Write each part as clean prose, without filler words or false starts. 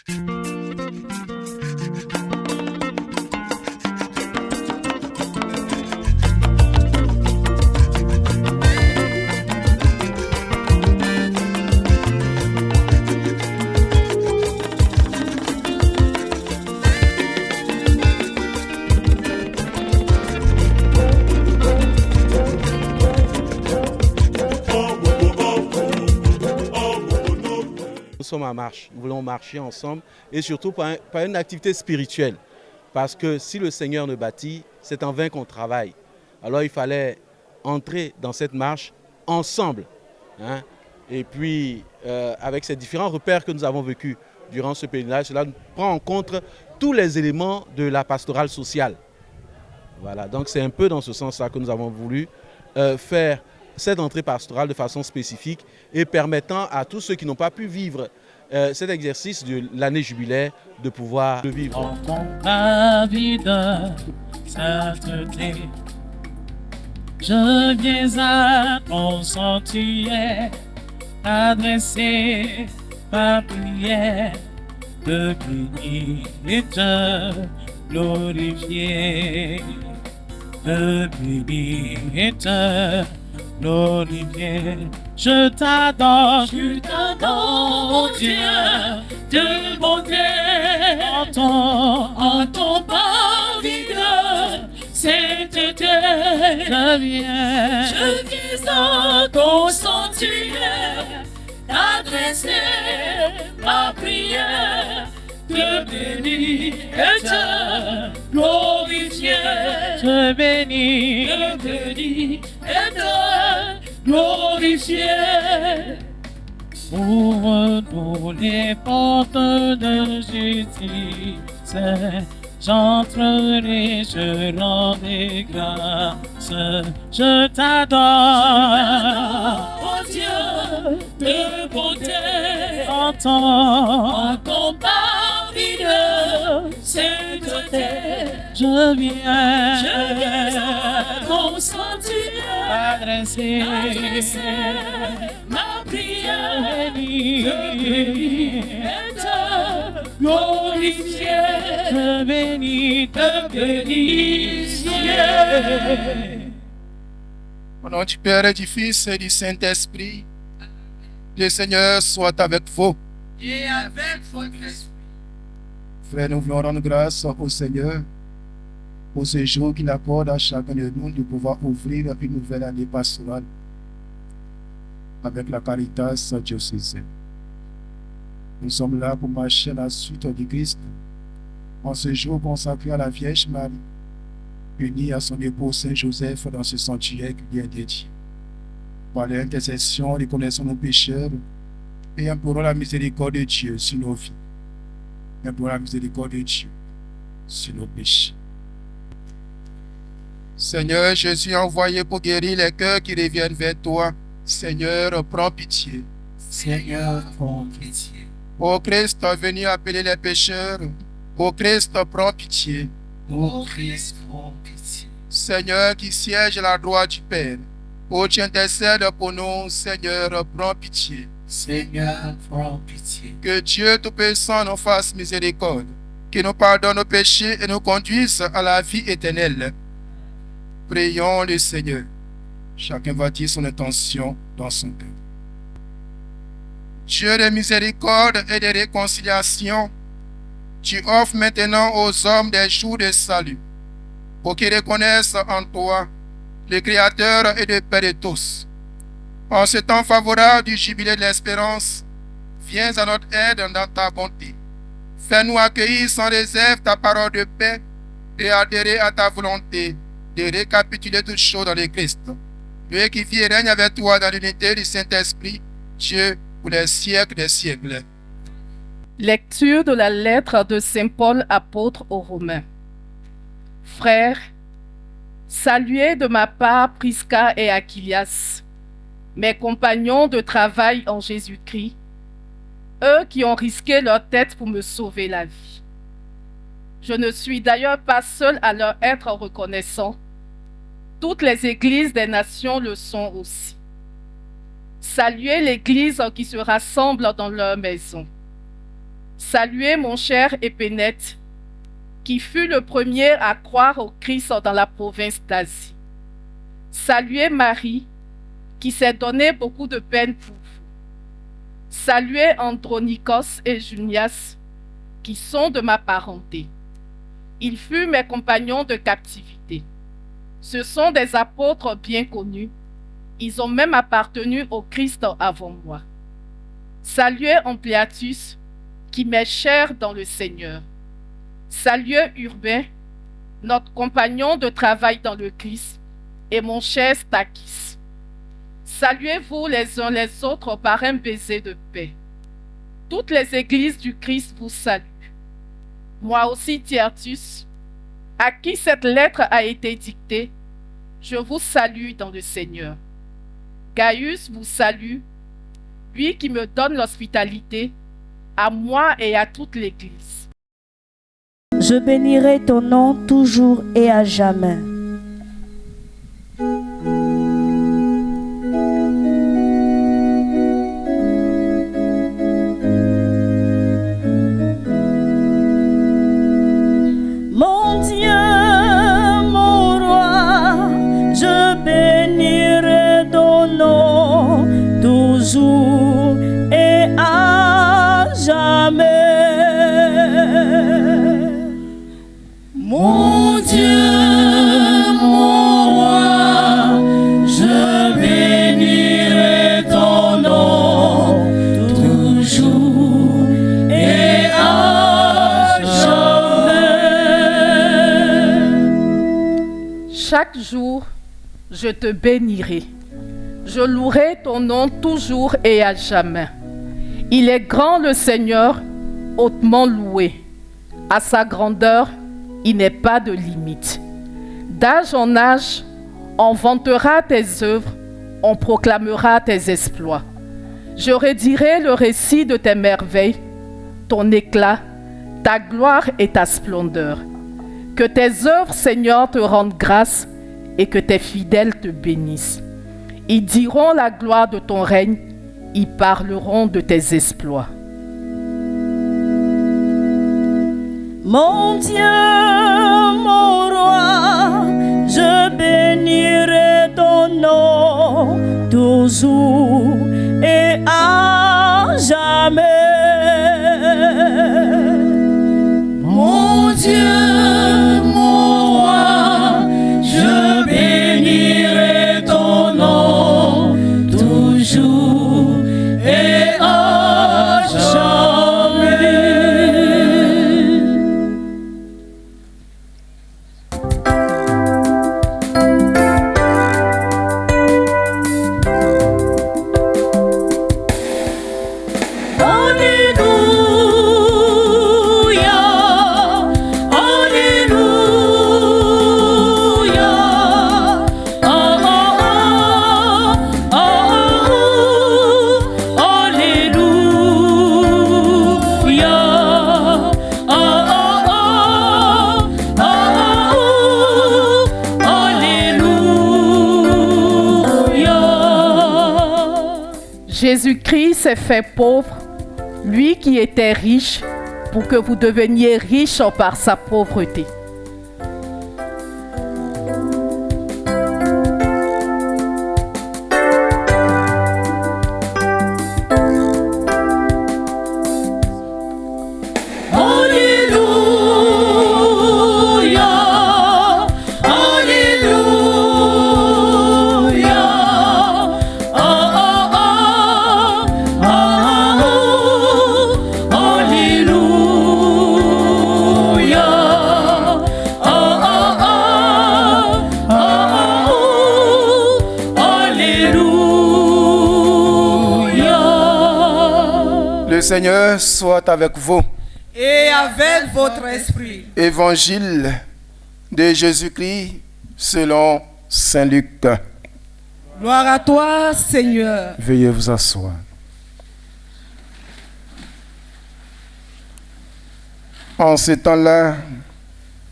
Nous sommes en marche, nous voulons marcher ensemble et surtout par une activité spirituelle. Parce que si le Seigneur ne bâtit, c'est en vain qu'on travaille. Alors il fallait entrer dans cette marche ensemble. Hein. Et puis avec ces différents repères que nous avons vécus durant ce pèlerinage, cela prend en compte tous les éléments de la pastorale sociale. Voilà, donc c'est un peu dans ce sens-là que nous avons voulu faire cette entrée pastorale de façon spécifique et permettant à tous ceux qui n'ont pas pu vivre cet exercice de l'année jubilaire de pouvoir le vivre. En ma vie de sainteté, je viens à ton sanctuaire adresser ma prière de bénir et te glorifier, de bénir et te glorifier. Je t'adore, mon Dieu, de bonté, en ton parvis de sainteté. Je viens à ton sanctuaire, adresser ma prière, te bénir et te glorifier. Te bénir et te glorifier. Ouvre nous les portes de justice, j'entrerai, je rendrai grâce, je t'adore, oh Dieu de bonté, en ton parvis de sainteté. Je viens à ton sanctuaire, adresser ma prière, et te glorifier, te bénir, te glorifier. Au nom du Père et du Fils et du Saint-Esprit, le Seigneur soit avec vous. Et avec votre esprit. Frères, nous voulons rendre grâce au Seigneur pour ce jour qu'il accorde à chacun de nous de pouvoir ouvrir une nouvelle année pastorale avec la Caritas diocésaine. Nous sommes là pour marcher à la suite du Christ en ce jour consacré à la Vierge Marie, unie à son époux Saint Joseph dans ce sanctuaire qui lui est dédié. Par l'intercession, reconnaissons nos pécheurs et implorons la miséricorde de Dieu sur nos vies. Implorons la miséricorde de Dieu sur nos péchés. Seigneur Jésus, envoyé pour guérir les cœurs qui reviennent vers toi, Seigneur, prends pitié. Seigneur, prends pitié. Ô Christ, venu appeler les pécheurs, ô Christ, prends pitié. Ô Christ, prends pitié. Seigneur qui siège à la droite du Père, ô tu intercèdes pour nous, Seigneur, prends pitié. Seigneur, prends pitié. Que Dieu Tout-Puissant nous fasse miséricorde, qu'il nous pardonne nos péchés et nous conduise à la vie éternelle. Prions le Seigneur. Chacun va dire son intention dans son cœur. Dieu de miséricorde et de réconciliation, tu offres maintenant aux hommes des jours de salut, pour qu'ils reconnaissent en toi le Créateur et le Père de tous. En ce temps favorable du jubilé de l'espérance, viens à notre aide dans ta bonté. Fais-nous accueillir sans réserve ta parole de paix et adhérer à ta volonté de récapituler toutes choses dans le Christ. Lui qui vit et règne avec toi dans l'unité du Saint-Esprit, Dieu, pour les siècles des siècles. Lecture de la lettre de Saint Paul apôtre aux Romains. Frères, saluez de ma part Prisca et Aquilias, mes compagnons de travail en Jésus-Christ, eux qui ont risqué leur tête pour me sauver la vie. Je ne suis d'ailleurs pas seul à leur être reconnaissant. Toutes les églises des nations le sont aussi. Saluez l'église qui se rassemble dans leur maison. Saluez mon cher Épénète, qui fut le premier à croire au Christ dans la province d'Asie. Saluez Marie, qui s'est donné beaucoup de peine pour vous. Saluez Andronikos et Junias, qui sont de ma parenté. Ils furent mes compagnons de captivité. Ce sont des apôtres bien connus. Ils ont même appartenu au Christ avant moi. Saluez Ampliatus, qui m'est cher dans le Seigneur. Saluez Urbain, notre compagnon de travail dans le Christ, et mon cher Stachys. Saluez-vous les uns les autres par un baiser de paix. Toutes les églises du Christ vous saluent. Moi aussi, Tiertus, à qui cette lettre a été dictée, je vous salue dans le Seigneur. Gaius vous salue, lui qui me donne l'hospitalité, à moi et à toute l'Église. Je bénirai ton nom toujours et à jamais. Mon Dieu, mon roi, je bénirai ton nom toujours et à jamais. Mon Dieu, mon roi, je bénirai ton nom toujours et à jamais. Chaque jour, je te bénirai. Je louerai ton nom toujours et à jamais. Il est grand le Seigneur, hautement loué. À sa grandeur, il n'est pas de limite. D'âge en âge, on vantera tes œuvres, on proclamera tes exploits. Je redirai le récit de tes merveilles, ton éclat, ta gloire et ta splendeur. Que tes œuvres, Seigneur, te rendent grâce et que tes fidèles te bénissent. Ils diront la gloire de ton règne, ils parleront de tes exploits. Mon Dieu, mon roi, je bénirai ton nom toujours et à jamais. Mon Dieu, mon roi, je bénirai ton nom toujours et à jamais. Jésus-Christ s'est fait pauvre, lui qui était riche, pour que vous deveniez riches par sa pauvreté. Le Seigneur soit avec vous. Et avec votre esprit. Évangile de Jésus-Christ selon Saint Luc. Gloire à toi, Seigneur. Veuillez vous asseoir. En ce temps-là,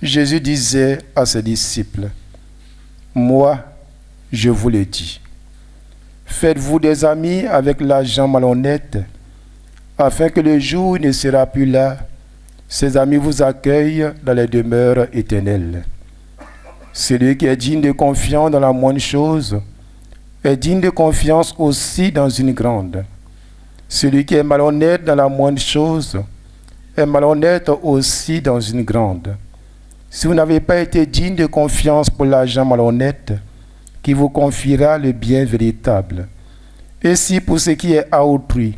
Jésus disait à ses disciples, « Moi, je vous le dis, faites-vous des amis avec l'argent malhonnête, afin que le jour où il ne sera plus là, ses amis vous accueillent dans les demeures éternelles. Celui qui est digne de confiance dans la moindre chose est digne de confiance aussi dans une grande. Celui qui est malhonnête dans la moindre chose est malhonnête aussi dans une grande. Si vous n'avez pas été digne de confiance pour l'argent malhonnête, qui vous confiera le bien véritable. Et si pour ce qui est à autrui,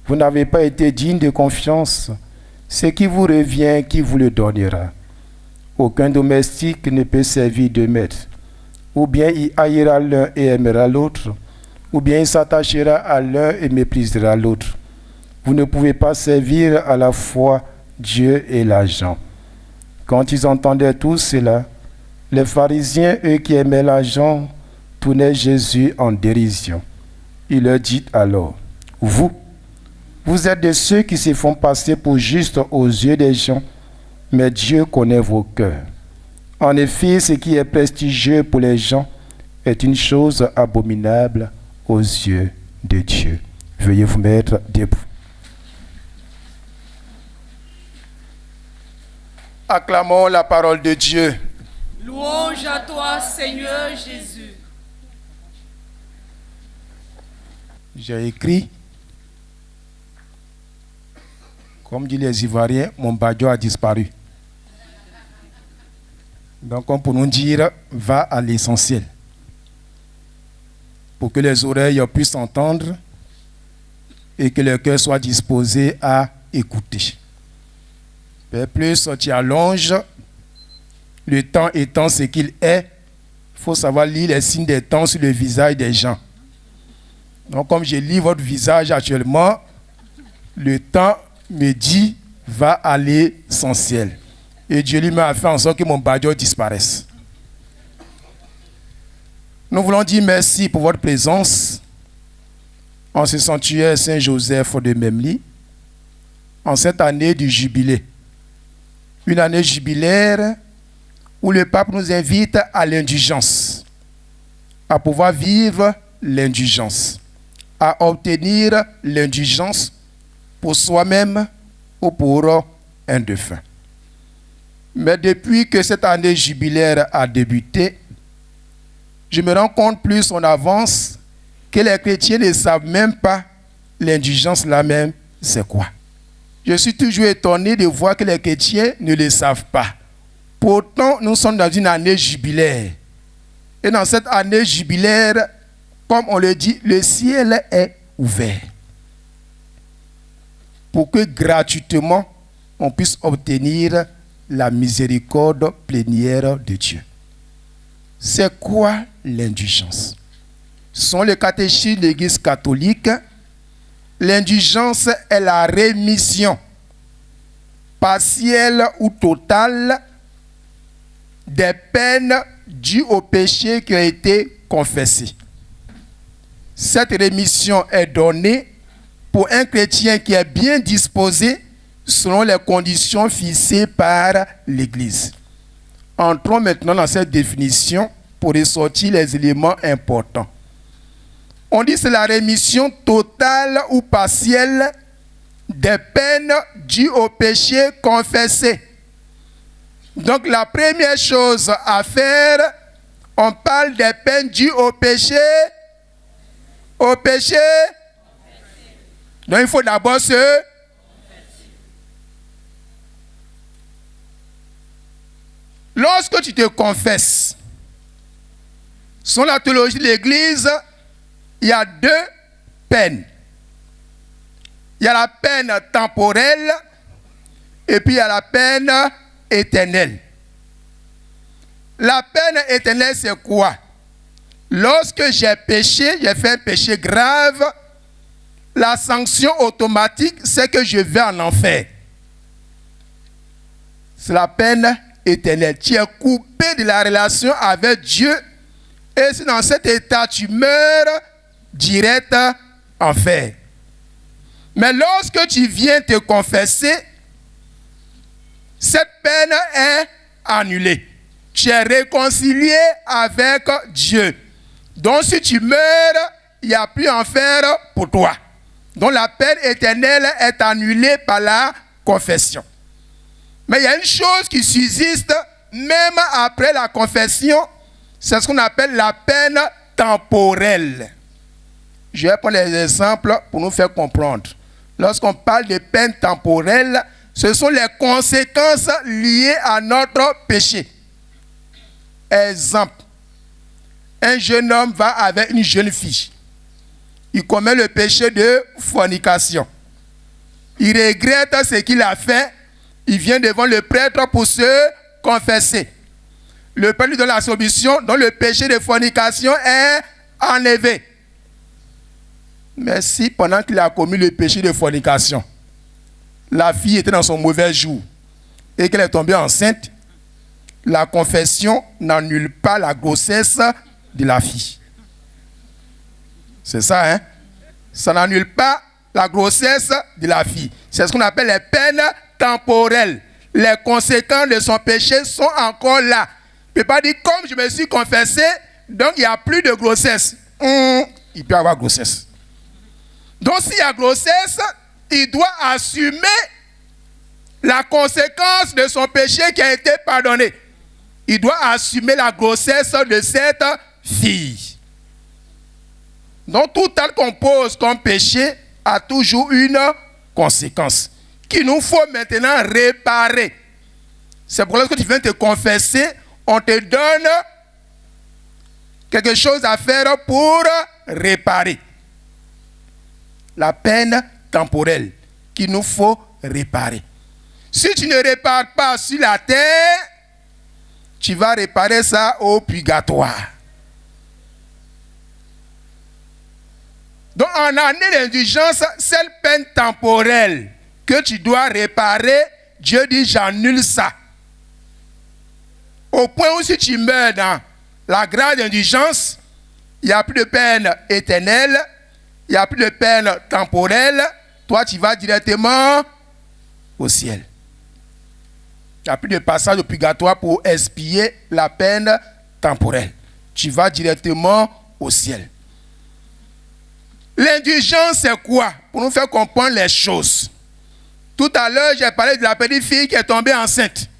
vous n'avez pas été digne de confiance, ce qui vous revient, qui vous le donnera. Aucun domestique ne peut servir deux maîtres. Ou bien il haïra l'un et aimera l'autre, ou bien il s'attachera à l'un et méprisera l'autre. Vous ne pouvez pas servir à la fois Dieu et l'argent. Quand ils entendaient tout cela, les pharisiens, eux qui aimaient l'argent, tournaient Jésus en dérision. Il leur dit alors, vous êtes de ceux qui se font passer pour justes aux yeux des gens, mais Dieu connaît vos cœurs. En effet, ce qui est prestigieux pour les gens est une chose abominable aux yeux de Dieu. Veuillez vous mettre debout. Acclamons la parole de Dieu. Louange à toi, Seigneur Jésus. J'ai écrit, comme disent les Ivoiriens, mon badiou a disparu. Donc, comme pour nous dire, va à l'essentiel. Pour que les oreilles puissent entendre et que le cœur soit disposé à écouter. Plus tu allonges, le temps étant ce qu'il est, il faut savoir lire les signes des temps sur le visage des gens. Donc, comme je lis votre visage actuellement, le temps me dit, va à l'essentiel. Et Dieu lui m'a fait en sorte que mon badiou disparaisse. Nous voulons dire merci pour votre présence en ce sanctuaire Saint-Joseph de Memli, en cette année du jubilé. Une année jubilaire où le pape nous invite à l'indulgence, à pouvoir vivre l'indulgence, à obtenir l'indulgence pour soi-même ou pour un défunt. Mais depuis que cette année jubilaire a débuté, je me rends compte plus en avance que les chrétiens ne savent même pas l'indulgence là-même, c'est quoi. Je suis toujours étonné de voir que les chrétiens ne le savent pas. Pourtant, nous sommes dans une année jubilaire. Et dans cette année jubilaire, comme on le dit, le ciel est ouvert. Pour que gratuitement, on puisse obtenir la miséricorde plénière de Dieu. C'est quoi l'indulgence? Selon le catéchisme de l'Église catholique, l'indulgence est la rémission partielle ou totale des peines dues au péché qui a été confessé. Cette rémission est donnée pour un chrétien qui est bien disposé selon les conditions fixées par l'Église. Entrons maintenant dans cette définition pour ressortir les éléments importants. On dit que c'est la rémission totale ou partielle des peines dues au péché confessé. Donc la première chose à faire, on parle des peines dues au péché. Au péché. Donc il faut d'abord se... Lorsque tu te confesses, selon la théologie de l'Église, il y a deux peines. Il y a la peine temporelle et puis il y a la peine éternelle. La peine éternelle, c'est quoi? Lorsque j'ai péché, j'ai fait un péché grave, la sanction automatique, c'est que je vais en enfer. C'est la peine éternelle. Tu es coupé de la relation avec Dieu et si dans cet état tu meurs, direct enfer. Mais lorsque tu viens te confesser, cette peine est annulée. Tu es réconcilié avec Dieu. Donc si tu meurs, il n'y a plus enfer pour toi. dont la peine éternelle est annulée par la confession. Mais il y a une chose qui subsiste même après la confession, c'est ce qu'on appelle la peine temporelle. Je vais prendre les exemples pour nous faire comprendre. Lorsqu'on parle de peine temporelle, ce sont les conséquences liées à notre péché. Exemple, un jeune homme va avec une jeune fille. Il commet le péché de fornication. Il regrette ce qu'il a fait. Il vient devant le prêtre pour se confesser. Le prêtre lui donne la solution, dont le péché de fornication est enlevé. Mais si pendant qu'il a commis le péché de fornication, la fille était dans son mauvais jour et qu'elle est tombée enceinte, la confession n'annule pas la grossesse de la fille. C'est ça, hein? Ça n'annule pas la grossesse de la fille. C'est ce qu'on appelle les peines temporelles. Les conséquences de son péché sont encore là. Il ne peut pas dire, comme je me suis confessé, donc il n'y a plus de grossesse. Il peut y avoir grossesse. Donc s'il y a grossesse, il doit assumer la conséquence de son péché qui a été pardonné. Il doit assumer la grossesse de cette fille. Donc tout acte qu'on pose comme péché a toujours une conséquence qu'il nous faut maintenant réparer. C'est pour ça que tu viens te confesser, on te donne quelque chose à faire pour réparer. La peine temporelle qu'il nous faut réparer. Si tu ne répares pas sur la terre, tu vas réparer ça au purgatoire. Donc en année d'indulgence, cette peine temporelle que tu dois réparer, Dieu dit j'annule ça. Au point où si tu meurs dans la grâce d'indulgence, il n'y a plus de peine éternelle, il n'y a plus de peine temporelle, toi tu vas directement au ciel. Il n'y a plus de passage au purgatoire pour expier la peine temporelle. Tu vas directement au ciel. L'indulgence, c'est quoi? Pour nous faire comprendre les choses. Tout à l'heure, j'ai parlé de la petite fille qui est tombée enceinte.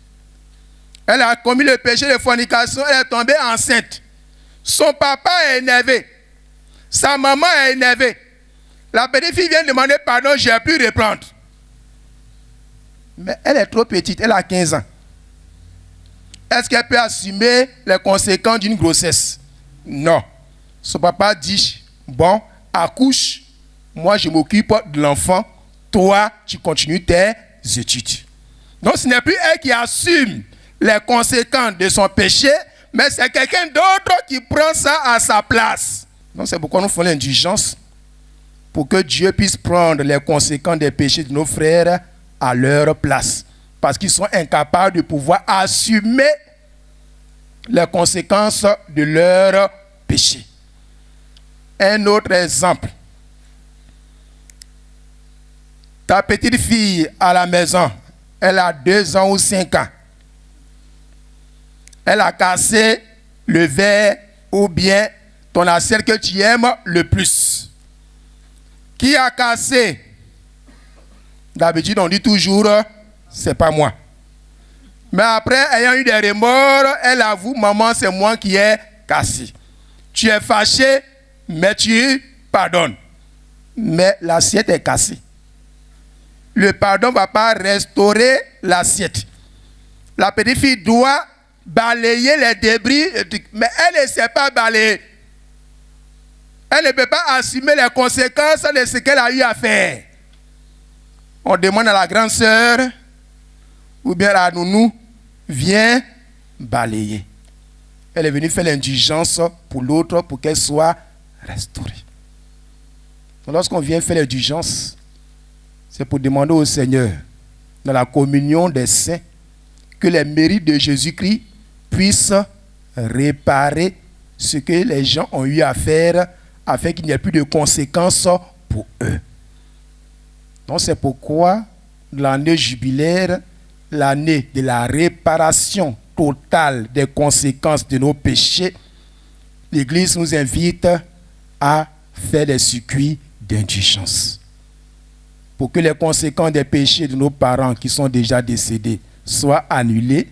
Elle a commis le péché de fornication, elle est tombée enceinte. Son papa est énervé. Sa maman est énervée. La petite fille vient demander pardon, j'ai pu reprendre. Mais elle est trop petite, elle a 15 ans. Est-ce qu'elle peut assumer les conséquences d'une grossesse? Non. Son papa dit, bon, accouche, moi je m'occupe de l'enfant, toi tu continues tes études. Donc ce n'est plus elle qui assume les conséquences de son péché, mais c'est quelqu'un d'autre qui prend ça à sa place. Donc c'est pourquoi nous faisons l'indulgence, pour que Dieu puisse prendre les conséquences des péchés de nos frères à leur place. Parce qu'ils sont incapables de pouvoir assumer les conséquences de leur péché. Un autre exemple. Ta petite fille à la maison, elle a 2 ans ou 5 ans. Elle a cassé le verre ou bien ton assiette que tu aimes le plus. Qui a cassé? D'habitude, on dit toujours, c'est pas moi. Mais après, ayant eu des remords, elle avoue, maman, c'est moi qui ai cassé. Tu es fâché, mais tu pardonnes. Mais l'assiette est cassée. Le pardon ne va pas restaurer l'assiette. La petite fille doit balayer les débris, mais elle ne sait pas balayer. Elle ne peut pas assumer les conséquences de ce qu'elle a eu à faire. On demande à la grande sœur ou bien à la nounou, viens balayer. Elle est venue faire l'indulgence pour l'autre pour qu'elle soit restaurée. Donc, lorsqu'on vient faire l'indulgence, c'est pour demander au Seigneur, dans la communion des saints, que les mérites de Jésus-Christ puissent réparer ce que les gens ont eu à faire afin qu'il n'y ait plus de conséquences pour eux. Donc c'est pourquoi l'année jubilaire, l'année de la réparation totale des conséquences de nos péchés, l'Église nous invite à faire des circuits d'indulgence. pour que les conséquences des péchés de nos parents qui sont déjà décédés soient annulés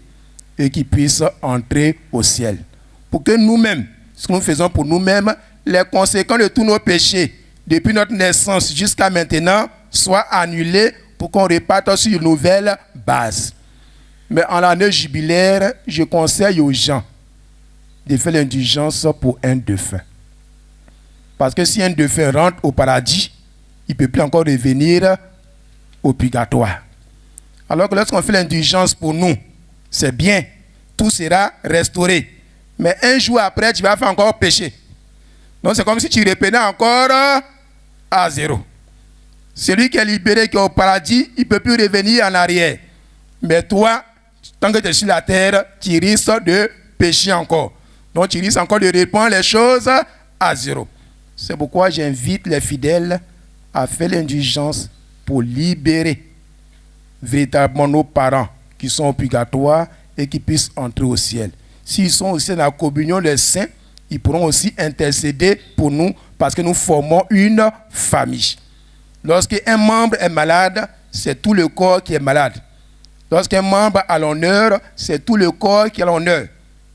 et qu'ils puissent entrer au ciel. Pour que nous-mêmes, ce que nous faisons pour nous-mêmes, les conséquences de tous nos péchés, depuis notre naissance jusqu'à maintenant, soient annulés pour qu'on reparte sur une nouvelle base. Mais en l'année jubilaire, je conseille aux gens de faire l'indulgence pour un défunt. Parce que si un défunt rentre au paradis, il ne peut plus encore revenir au purgatoire. Alors que lorsqu'on fait l'indulgence pour nous, c'est bien, tout sera restauré. Mais un jour après, tu vas faire encore péché. Donc c'est comme si tu revenais encore à zéro. Celui qui est libéré, qui est au paradis, il ne peut plus revenir en arrière. Mais toi, tant que tu es sur la terre, tu risques de pécher encore. Donc tu risques encore de répandre les choses à zéro. C'est pourquoi j'invite les fidèles à faire l'indulgence pour libérer véritablement nos parents qui sont au purgatoire et qui puissent entrer au ciel. S'ils sont aussi dans la communion des saints, ils pourront aussi intercéder pour nous parce que nous formons une famille. Lorsqu'un membre est malade, c'est tout le corps qui est malade. Lorsqu'un membre a l'honneur, c'est tout le corps qui a l'honneur.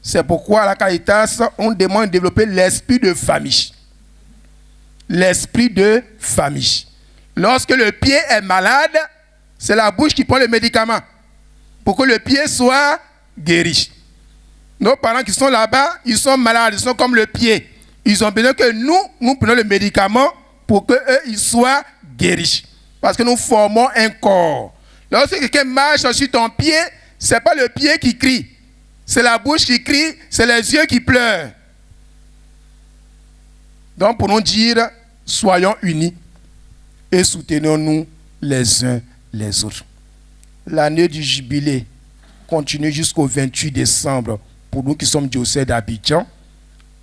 C'est pourquoi à la Caritas, on demande de développer l'esprit de famille. L'esprit de famille. Lorsque le pied est malade, c'est la bouche qui prend le médicament pour que le pied soit guéri. Nos parents qui sont là-bas, ils sont malades, ils sont comme le pied. Ils ont besoin que nous prenions le médicament pour qu'eux, ils soient guéris. Parce que nous formons un corps. Lorsque quelqu'un marche sur ton pied, ce n'est pas le pied qui crie. C'est la bouche qui crie, c'est les yeux qui pleurent. Donc pour nous dire, soyons unis et soutenons-nous les uns les autres. L'année du jubilé continue jusqu'au 28 décembre pour nous qui sommes diocèse d'Abidjan.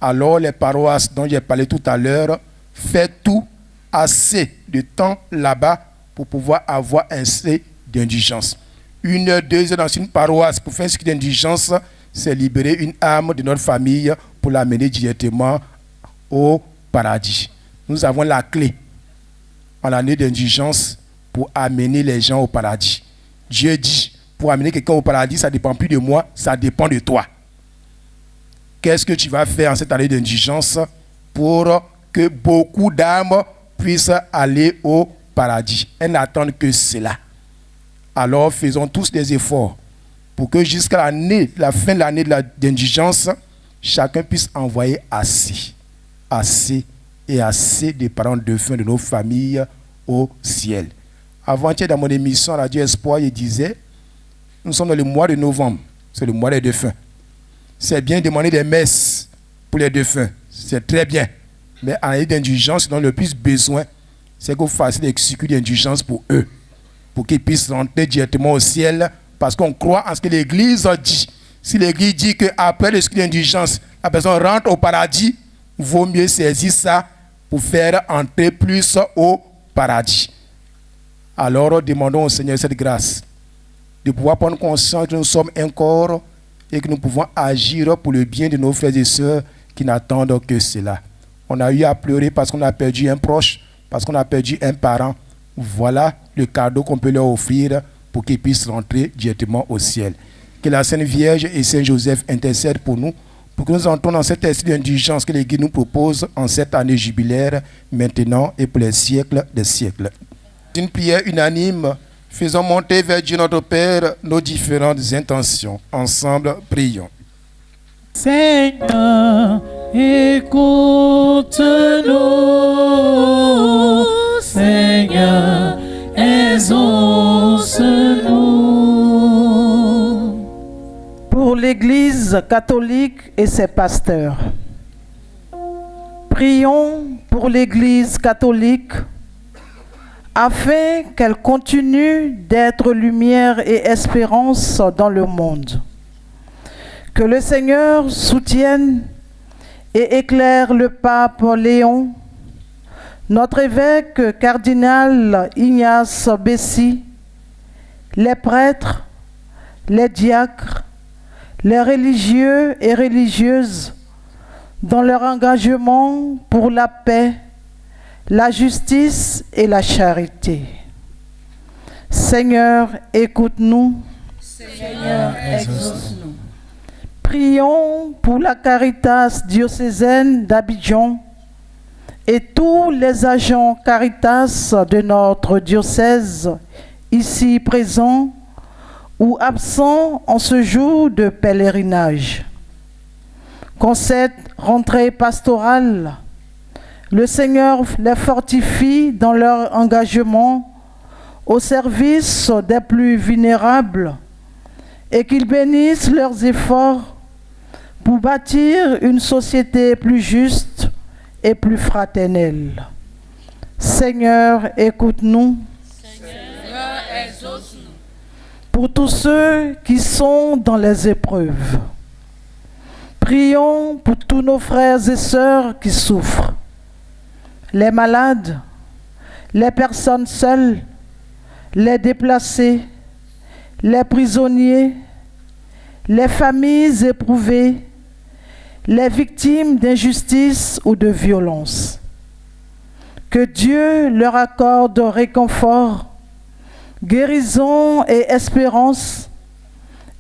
Alors les paroisses dont j'ai parlé tout à l'heure, faites tout assez de temps là-bas pour pouvoir avoir un C d'indulgence. 1 heure, 2 heures dans une paroisse pour faire ce qui est d'indulgence, c'est libérer une âme de notre famille pour l'amener directement au paradis. Nous avons la clé en l'année d'indulgence pour amener les gens au paradis. Dieu dit, pour amener quelqu'un au paradis, ça ne dépend plus de moi, ça dépend de toi. Qu'est-ce que tu vas faire en cette année d'indulgence pour que beaucoup d'âmes puissent aller au paradis? Elles n'attendent que cela. Alors faisons tous des efforts pour que jusqu'à la fin de l'année d'indulgence, chacun puisse envoyer assez et assez des parents défunts de nos familles au ciel. Avant-hier, dans mon émission à Radio Espoir, il disait, nous sommes dans le mois de novembre, c'est le mois des défunts. C'est bien de demander des messes pour les défunts, c'est très bien. Mais en année d'indulgence, dont le plus besoin, c'est que vous fassiez l'exécution d'indulgence pour eux, pour qu'ils puissent rentrer directement au ciel, parce qu'on croit en ce que l'Église dit. Si l'Église dit qu'après l'exécution d'indulgence, la personne rentre au paradis, vaut mieux saisir ça pour faire entrer plus au paradis. Alors demandons au Seigneur cette grâce, de pouvoir prendre conscience que nous sommes un corps et que nous pouvons agir pour le bien de nos frères et sœurs qui n'attendent que cela. On a eu à pleurer parce qu'on a perdu un proche, parce qu'on a perdu un parent. Voilà le cadeau qu'on peut leur offrir pour qu'ils puissent rentrer directement au ciel. Que la Sainte Vierge et Saint Joseph intercèdent pour nous, pour que nous entrons dans cet esprit d'indulgence que l'Église nous propose en cette année jubilaire, maintenant et pour les siècles des siècles. Une prière unanime, faisons monter vers Dieu notre Père nos différentes intentions. Ensemble, prions. Seigneur, écoute-nous. Seigneur, exauce-nous. Pour l'Église catholique et ses pasteurs. Prions pour l'Église catholique afin qu'elle continue d'être lumière et espérance dans le monde. Que le Seigneur soutienne et éclaire le pape Léon, notre évêque cardinal Ignace Bessy, les prêtres, les diacres, les religieux et religieuses dans leur engagement pour la paix, la justice et la charité. Seigneur, écoute-nous. Seigneur, exauce-nous. Prions pour la Caritas diocésaine d'Abidjan et tous les agents Caritas de notre diocèse, ici présents ou absents en ce jour de pèlerinage. Qu'en cette rentrée pastorale, le Seigneur les fortifie dans leur engagement au service des plus vulnérables et qu'il bénisse leurs efforts pour bâtir une société plus juste et plus fraternelle. Seigneur, écoute-nous. Seigneur, exauce-nous. Pour tous ceux qui sont dans les épreuves, prions pour tous nos frères et sœurs qui souffrent, les malades, les personnes seules, les déplacés, les prisonniers, les familles éprouvées, les victimes d'injustice ou de violence. Que Dieu leur accorde réconfort, guérison et espérance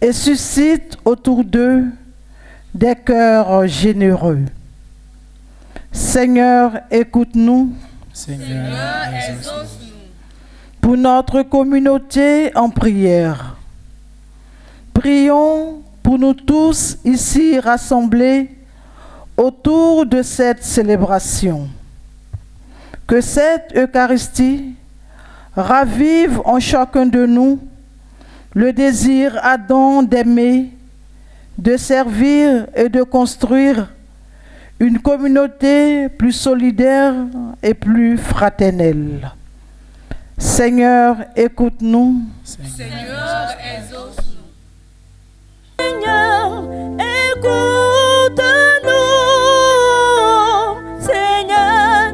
et suscite autour d'eux des cœurs généreux. Seigneur, écoute-nous. Seigneur, exauce-nous. Pour notre communauté en prière, prions pour nous tous ici rassemblés autour de cette célébration. Que cette Eucharistie ravive en chacun de nous le désir ardent d'aimer, de servir et de construire une communauté plus solidaire et plus fraternelle. Seigneur, écoute-nous. Seigneur, exauce-nous. Seigneur, écoute-nous. Seigneur,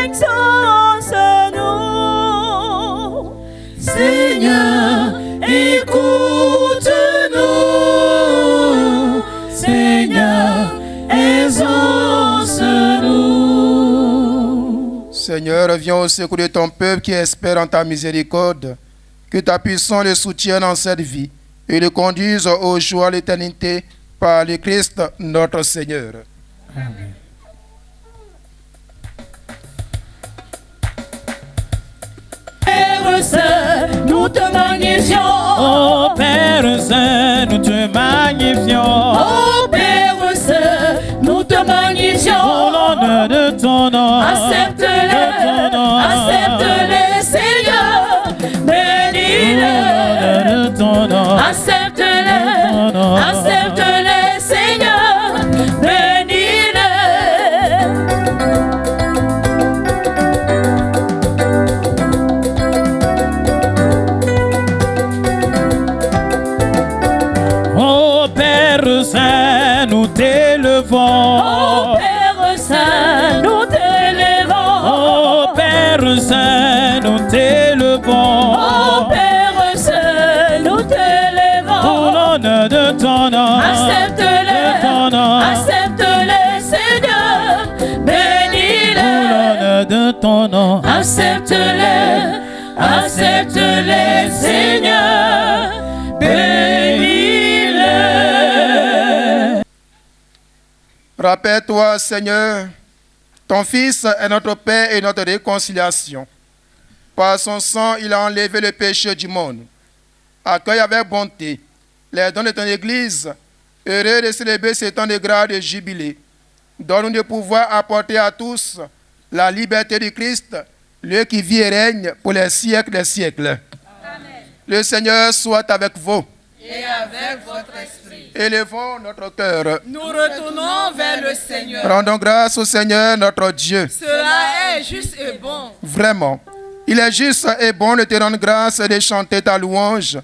exauce-nous. Seigneur, écoute-nous. Seigneur, exauce-nous. Seigneur, viens au secours de ton peuple qui espère en ta miséricorde. Que ta puissance le soutienne dans cette vie et le conduise au jour à l'éternité par le Christ notre Seigneur. Amen. Père Saint, nous te magnifions. Ô Père Saint, nous te magnifions. Ô Père Saint, nous te magnifions. Pour l'honneur de ton nom. Accepte-le, accepte-le, Seigneur. Bénis-le. De ton nom. Accepte-le, accepte-le, Seigneur. Bénis-le. Ô Père Saint, nous t'élevons. Ô Père Saint, nous t'élevons. Ô Père Saint, nous t'élevons. Ô Père Saint, nous t'élevons. Pour l'honneur de ton nom. Accepte-le, De ton nom. accepte-le, Seigneur. Pour Bénis-le. l'honneur de ton nom. Accepte-le, accepte-le, Seigneur. Bénis-le. Rappelle-toi, Seigneur, ton Fils est notre paix et notre réconciliation. Par son sang, il a enlevé le péché du monde. Accueille avec bonté les dons de ton Église, heureux de célébrer ce temps de grâce et de jubilé. Donne-nous de pouvoir apporter à tous la liberté du Christ, lui qui vit et règne pour les siècles des siècles. Amen. Le Seigneur soit avec vous. Et avec votre esprit. Élevons notre cœur. Nous retournons vers le Seigneur. Rendons grâce au Seigneur notre Dieu. Cela est juste et bon. Vraiment, il est juste et bon de te rendre grâce et de chanter ta louange.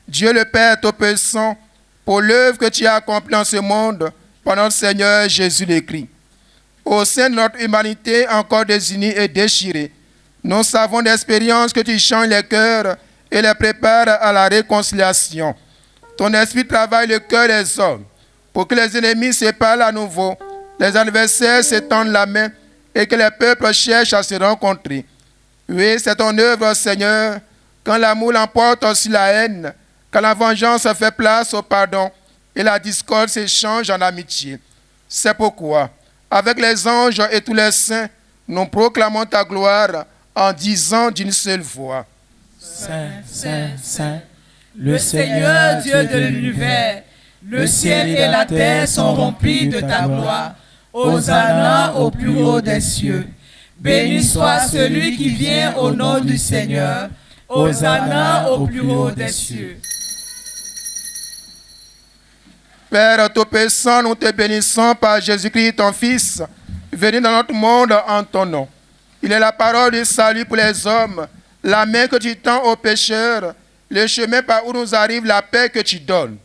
Dieu le Père Tout-Puissant, pour l'œuvre que tu as accomplie en ce monde par notre Seigneur Jésus le Christ. Au sein de notre humanité encore désunie et déchirée, nous savons d'expérience que tu changes les cœurs et les prépares à la réconciliation. Ton esprit travaille le cœur des hommes pour que les ennemis se parlent à nouveau, les adversaires se tendent la main et que les peuples cherchent à se rencontrer. Oui, c'est ton œuvre, Seigneur. quand l'amour l'emporte sur la haine, quand la vengeance fait place au pardon et la discorde s'échange en amitié. C'est pourquoi, avec les anges et tous les saints, nous proclamons ta gloire en disant d'une seule voix. Saint, Saint, Saint, Le Seigneur Dieu de l'univers, le ciel et la terre sont remplis de ta gloire. Hosanna au plus haut des cieux. Béni soit celui qui vient au nom du Seigneur. Hosanna au plus haut des cieux. Père Tout-Puissant, nous te bénissons par Jésus-Christ, ton Fils, venu dans notre monde en ton nom. Il est la parole du salut pour les hommes, la main que tu tends aux pécheurs, le chemin par où nous arrive la paix que tu donnes.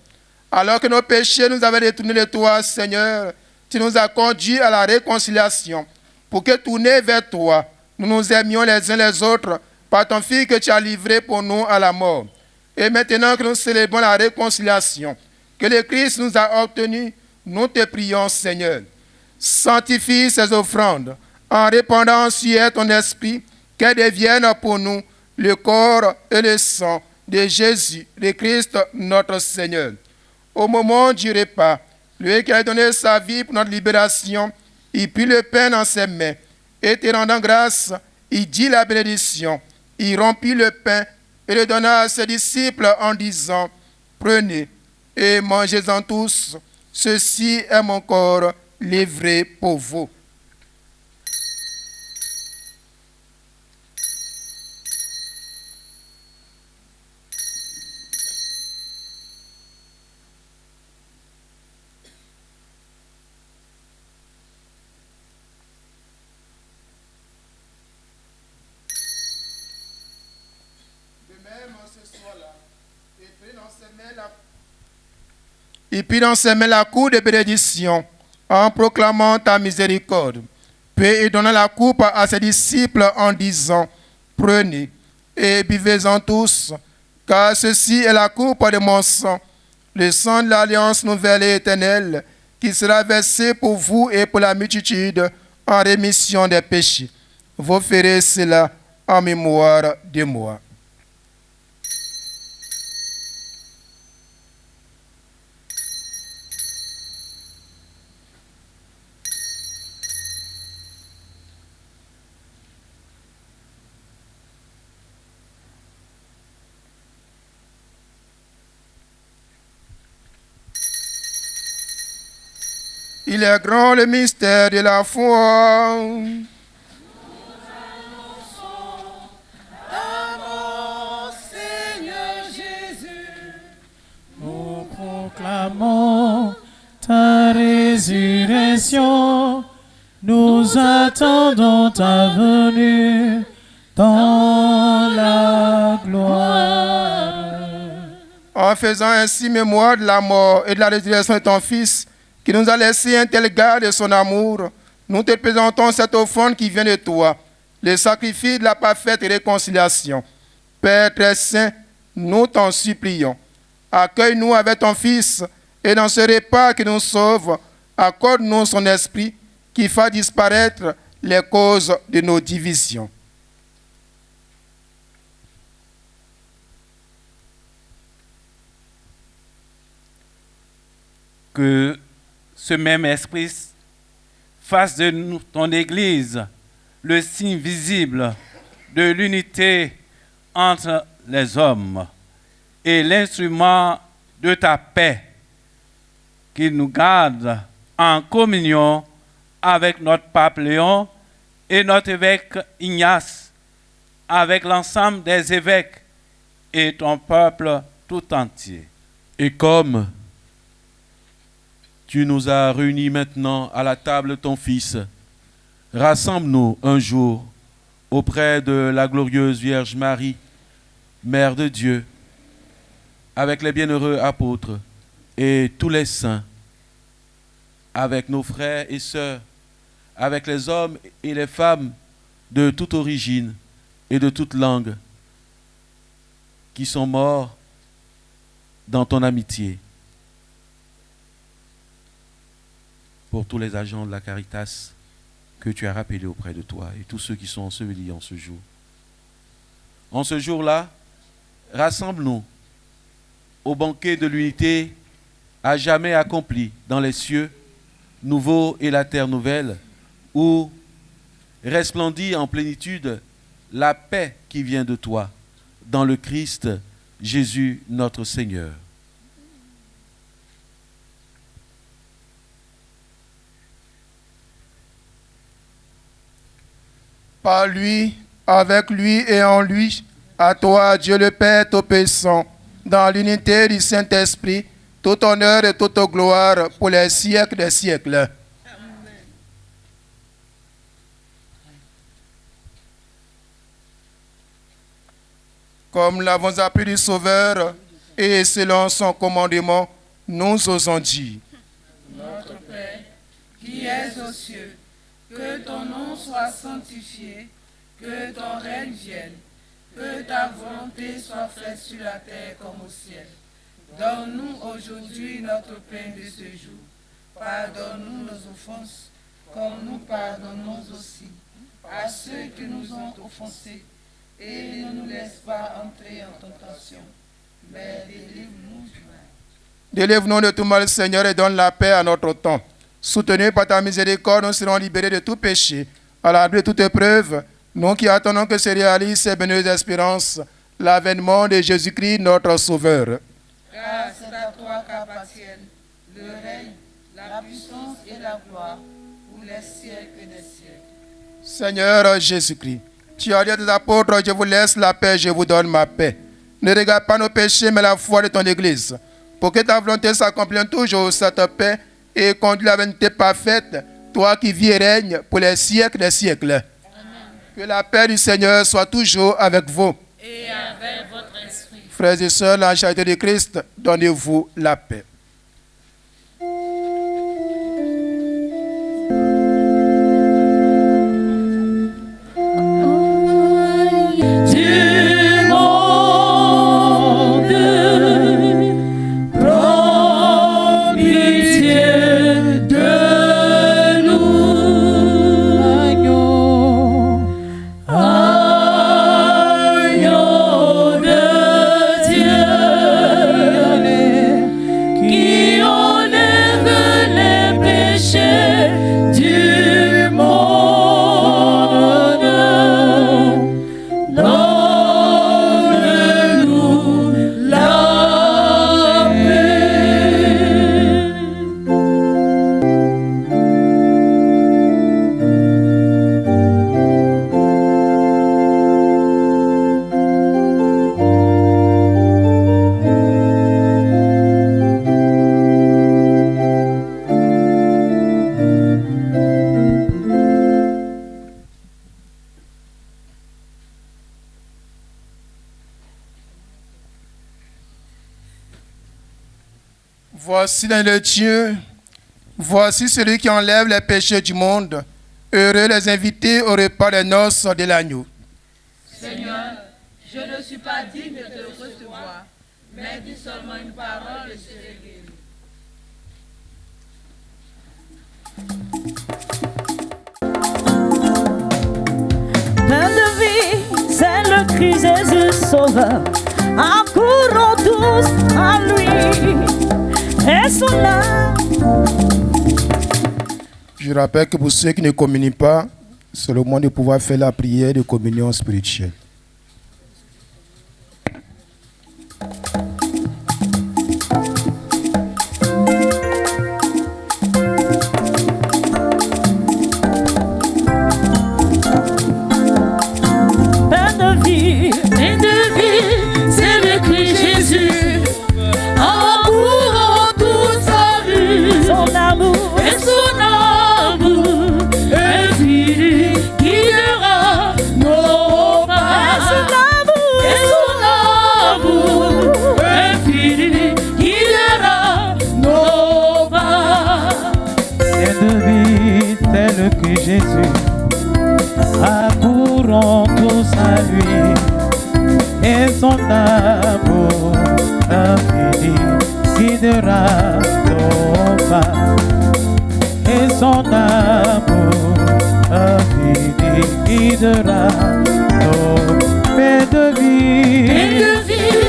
Alors que nos péchés nous avaient détournés de toi, Seigneur, tu nous as conduits à la réconciliation, pour que, tournés vers toi, nous nous aimions les uns les autres par ton Fils que tu as livré pour nous à la mort. Et maintenant que nous célébrons la réconciliation, que le Christ nous a obtenus, nous te prions, Seigneur. Sanctifie ces offrandes, en répandant sur elles ton esprit, qu'elles deviennent pour nous le corps et le sang de Jésus, le Christ, notre Seigneur. Au moment du repas, lui qui a donné sa vie pour notre libération, il prit le pain dans ses mains, et te rendant grâce, il dit la bénédiction, il rompit le pain et le donna à ses disciples en disant, prenez et mangez-en tous, ceci est mon corps livré pour vous. Il prit dans ses mains la coupe de bénédiction en proclamant ta miséricorde. Puis il donna la coupe à ses disciples en disant, prenez et buvez-en tous, car ceci est la coupe de mon sang, le sang de l'alliance nouvelle et éternelle, qui sera versé pour vous et pour la multitude en rémission des péchés. Vous ferez cela en mémoire de moi. Il est grand le mystère de la foi. Seigneur Jésus. nous proclamons ta résurrection. Nous attendons ta venue dans la gloire. En faisant ainsi mémoire de la mort et de la résurrection de ton Fils, qui nous a laissé un tel garde de son amour, nous te présentons cette offrande qui vient de toi, le sacrifice de la parfaite réconciliation. Père très saint, nous t'en supplions. Accueille-nous avec ton Fils, et dans ce repas qui nous sauve, accorde-nous son esprit qui fasse disparaître les causes de nos divisions. Que ce même esprit fasse de nous, ton Église, le signe visible de l'unité entre les hommes et l'instrument de ta paix, qu'il nous garde en communion avec notre pape Léon et notre évêque Ignace, avec l'ensemble des évêques et ton peuple tout entier. Et comme tu nous as réunis maintenant à la table de ton Fils, rassemble-nous un jour auprès de la glorieuse Vierge Marie, Mère de Dieu, avec les bienheureux apôtres et tous les saints, avec nos frères et sœurs, avec les hommes et les femmes de toute origine et de toute langue qui sont morts dans ton amitié. Pour tous les agents de la Caritas que tu as rappelés auprès de toi et tous ceux qui sont ensevelis en ce jour. En ce jour-là, rassemble-nous au banquet de l'unité à jamais accompli dans les cieux nouveaux et la terre nouvelle, où resplendit en plénitude la paix qui vient de toi, dans le Christ Jésus notre Seigneur. Par lui, avec lui et en lui, à toi, Dieu le Père Tout-Puissant, dans l'unité du Saint-Esprit, tout honneur et toute gloire pour les siècles des siècles. Comme l'avons appris du Sauveur et selon son commandement, nous osons dire: Notre Père, qui es aux cieux, que ton nom soit sanctifié, que ton règne vienne, que ta volonté soit faite sur la terre comme au ciel. Donne-nous aujourd'hui notre pain de ce jour. Pardonne-nous nos offenses, comme nous pardonnons aussi à ceux qui nous ont offensés. Et ne nous laisse pas entrer en tentation, mais délivre-nous du mal. Délivre-nous de tout mal, Seigneur, et donne la paix à notre temps. Soutenus par ta miséricorde, nous serons libérés de tout péché, à l'abri de toute épreuve, nous qui attendons que se réalise ces bénies espérances, l'avènement de Jésus-Christ, notre Sauveur. Car c'est à toi qu'appartiennent le règne, la puissance et la gloire pour les siècles des siècles. Seigneur Jésus-Christ, tu as dit à tes apôtres: je vous laisse la paix, je vous donne ma paix. Ne regarde pas nos péchés, mais la foi de ton Église, pour que ta volonté s'accomplisse toujours cette paix et conduise la vérité parfaite, toi qui vis et règnes pour les siècles des siècles. Amen. Que la paix du Seigneur soit toujours avec vous. Et avec votre esprit. Frères et sœurs, la charité de Christ, donnez-vous la paix. Voici le Dieu, voici celui qui enlève les péchés du monde. Heureux les invités au repas des noces de l'agneau. Seigneur, je ne suis pas digne de te recevoir, mais dis seulement une parole et je serai guéri. Pain de vie, c'est le Christ Jésus Sauveur. Accourons tous à lui et son âme. Je rappelle que pour ceux qui ne communient pas, c'est le moment de pouvoir faire la prière de communion spirituelle. Jésus, accourons tous à lui, et son amour infini guidera nos pas, et son amour infini guidera nos paix de vie.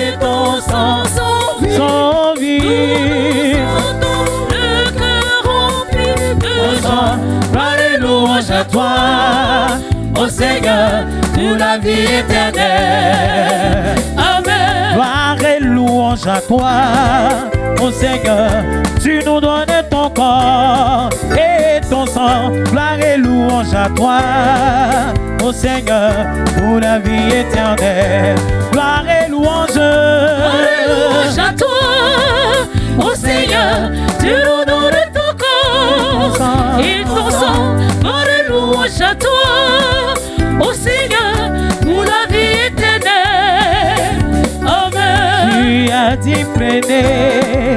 et ton sang sans vie. Le cœur rempli de sang, gloire et louange à toi, ô Seigneur, pour la vie éternelle. Amen. Gloire et louange à toi, ô Seigneur, tu nous donnes ton corps et ton sang. Gloire et louange à toi, ô Seigneur, pour la vie éternelle. Gloire et louange. Gloire et louange à toi, ô Seigneur, tu nous donnes ton corps et ton sang. Gloire et louange à toi, ô Seigneur, pour la vie éternelle. Amen. Tu as dit prenez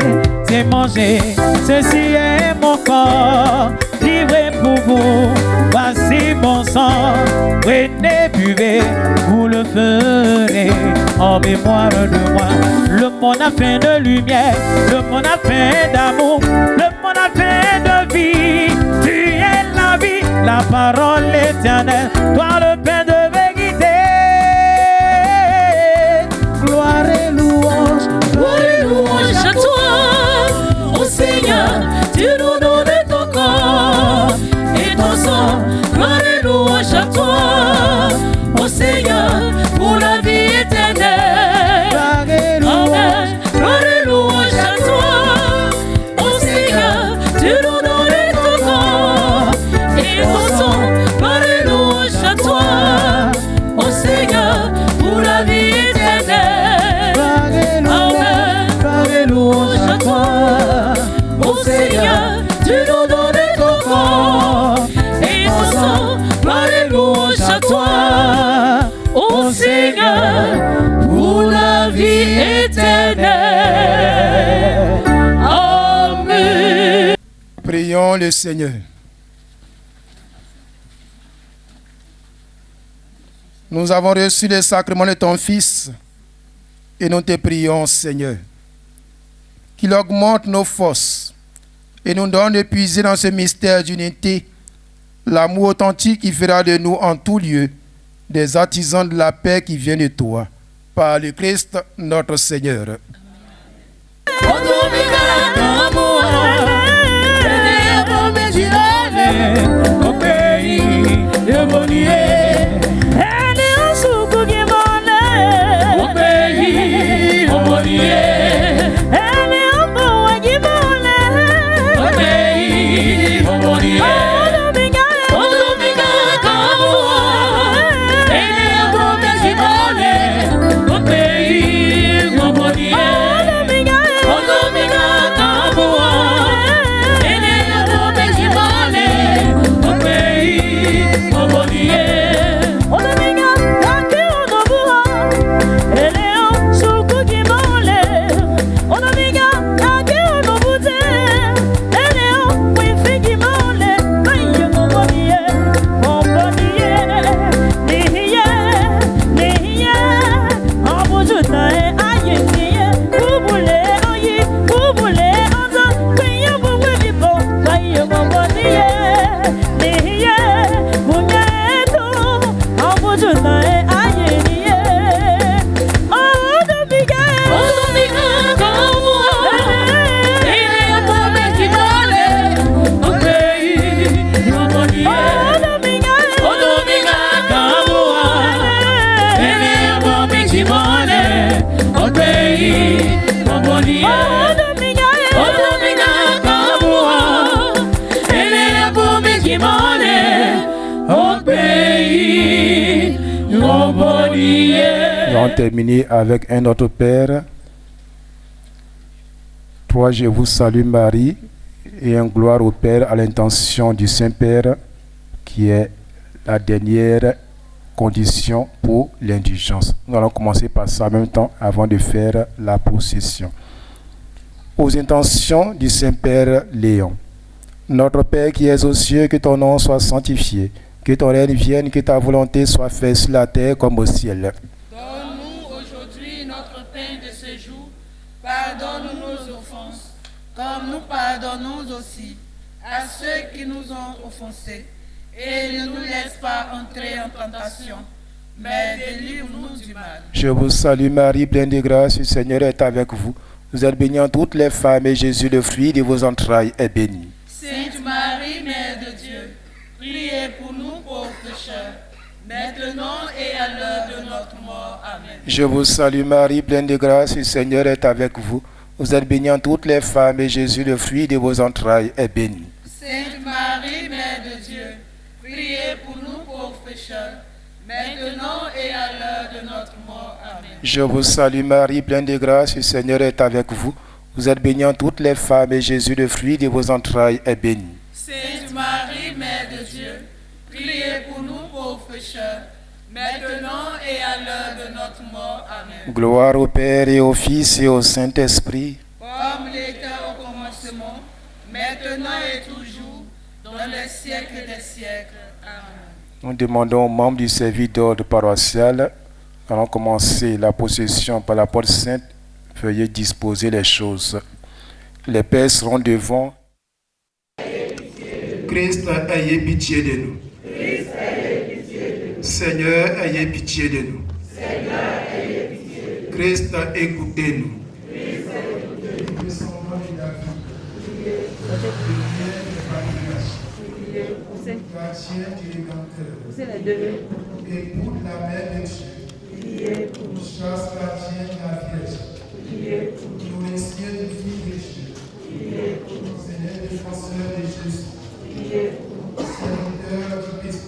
et mangez, ceci est mon corps, livré pour vous, voici mon sang, prenez, buvez, vous le ferez en mémoire de moi. Le monde a faim de lumière, le monde a faim d'amour, le monde a faim de vie. Tu es la vie, la parole éternelle, toi le pain de vérité. Gloire et louange, gloire et louange à toi, ô Seigneur, tu nous donnes ton corps et ton sang. Gloire et louange à toi, ô Seigneur, pour la vie éternelle. Amen. Gloire et louange à toi, ô Seigneur, tu nous donnes ton corps et ton sang. Gloire et louange à toi, ô Seigneur, pour la vie éternelle. Amen. gloire et louange à toi, ô Seigneur, tu nous donnes ton corps et ton sang. Gloire et louange à toi, ô Seigneur, pour la vie éternelle. Amen. Prions le Seigneur. Nous avons reçu le sacrement de ton Fils et nous te prions, Seigneur, qu'il augmente nos forces et nous donne de puiser dans ce mystère d'unité l'amour authentique qui fera de nous en tout lieu des artisans de la paix qui vient de toi, par le Christ notre Seigneur. Nous allons terminer avec un autre Père. Toi, je vous salue Marie, et un gloire au Père à l'intention du Saint-Père, qui est la dernière condition pour l'indulgence. Nous allons commencer par ça en même temps avant de faire la procession. Aux intentions du Saint-Père Léon. Notre Père qui es aux cieux, que ton nom soit sanctifié, que ton règne vienne, que ta volonté soit faite sur la terre comme au ciel. Donne-nous aujourd'hui notre pain de ce jour. Pardonne-nous nos offenses, comme nous pardonnons aussi à ceux qui nous ont offensés. Et ne nous laisse pas entrer en tentation, mais délivre-nous du mal. Je vous salue Marie, pleine de grâce, le Seigneur est avec vous. Vous êtes bénie entre toutes les femmes et Jésus, le fruit de vos entrailles, est béni. Sainte Marie, Mère de Dieu, priez pour nous pauvres pécheurs, maintenant et à l'heure de notre mort. Amen. Je vous salue Marie, pleine de grâce, le Seigneur est avec vous. Vous êtes bénie entre toutes les femmes et Jésus, le fruit de vos entrailles, est béni. Sainte Marie, Mère de Dieu, priez pour nous pauvres pécheurs, maintenant et à l'heure de notre mort. Amen. Je vous salue Marie, pleine de grâce, le Seigneur est avec vous. Vous êtes bénie entre toutes les femmes et Jésus, le fruit de vos entrailles, est béni. Sainte Marie, Mère de Dieu, priez pour nous pauvres pécheurs, maintenant et à l'heure de notre mort. Amen. Gloire au Père et au Fils et au Saint-Esprit. Comme il était au commencement, maintenant et toujours, dans les siècles des siècles. Amen. Nous demandons aux membres du service d'ordre paroissial, allons commencer la possession par la porte sainte. Veuillez disposer les choses. Les pères seront devant. Christ, ayez pitié de nous. Seigneur, ayez pitié de nous. Christ, écoutez-nous. Écoute la mère de Dieu. Chasse la Vierge, la Vierge. Nourricier du Fils de Dieu. Seigneur défenseur de Jésus. Serviteur du Christ.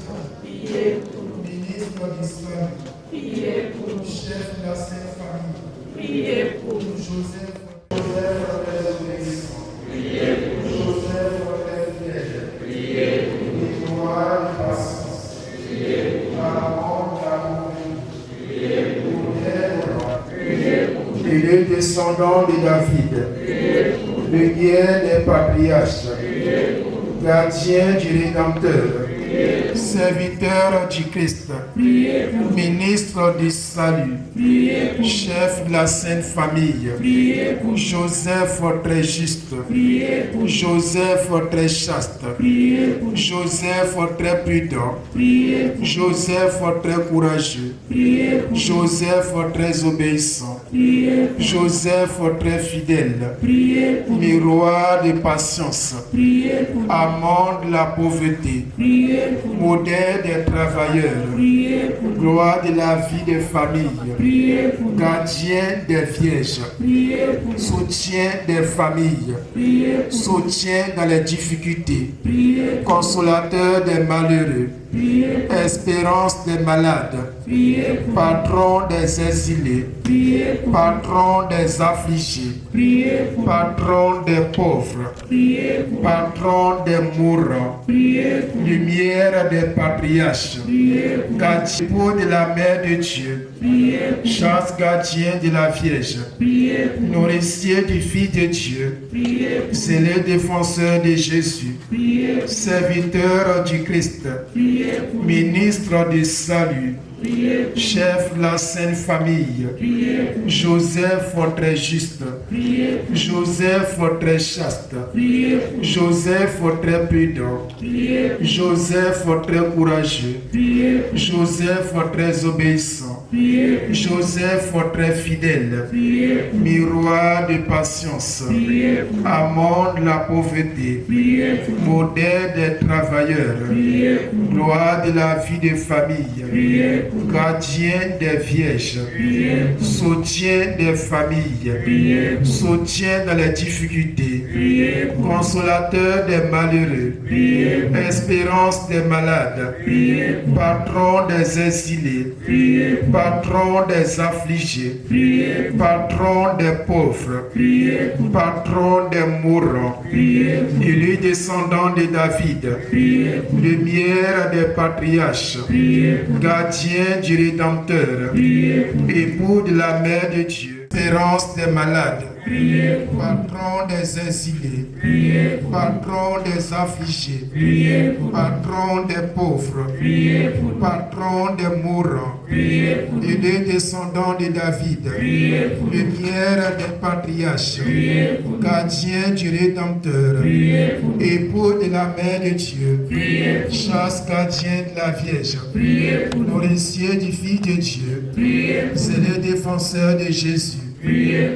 Ministre du Salut. Chef de la Sainte Famille. Joseph, Joseph, fidèle. Gloire et patience. Amour, et le descendant de David, le guerre des patriarches, gardien du Rédempteur, serviteur du Christ, ministre du Salut, chef de la Sainte Famille, Joseph très juste, Joseph très chaste, Joseph très prudent, Joseph très courageux, Joseph très obéissant, Joseph très fidèle, miroir de patience, amant de la pauvreté, modèle des travailleurs, gloire de la vie des familles, gardien des vierges, soutien des familles, soutien dans les difficultés, consolateur des malheureux, espérance des malades, patron des exilés, patron des affligés, patron des pauvres, patron des mourants, lumière des patriarches, gardien de la mère de Dieu, chasse gardien de la Vierge, nourricier du Fils de Dieu, zélé défenseur de Jésus, serviteur du Christ, ministre du Salut, chef de la Sainte Famille, Joseph très juste, Joseph très chaste, Joseph très prudent, Joseph très courageux, Joseph très obéissant, Joseph très fidèle, miroir de patience, amant de la pauvreté, modèle des travailleurs, gloire de la vie des familles, gardien des vierges, soutien des familles, soutien dans les difficultés, consolateur des malheureux, espérance des malades, patron des exilés, patron des affligés, patron des pauvres, patron des mourants, élu descendant de David, lumière des patriarches, gardien du Rédempteur, époux de la mère de Dieu. espérance des malades, patron des exilés, patron des affligés, patron des pauvres, patron des mourants, et des descendants de David, lumière des patriarches, gardien du Rédempteur, époux de la mère de Dieu, chasse gardien de la Vierge, nourricier du Fils de Dieu, c'est le défenseur de Jésus,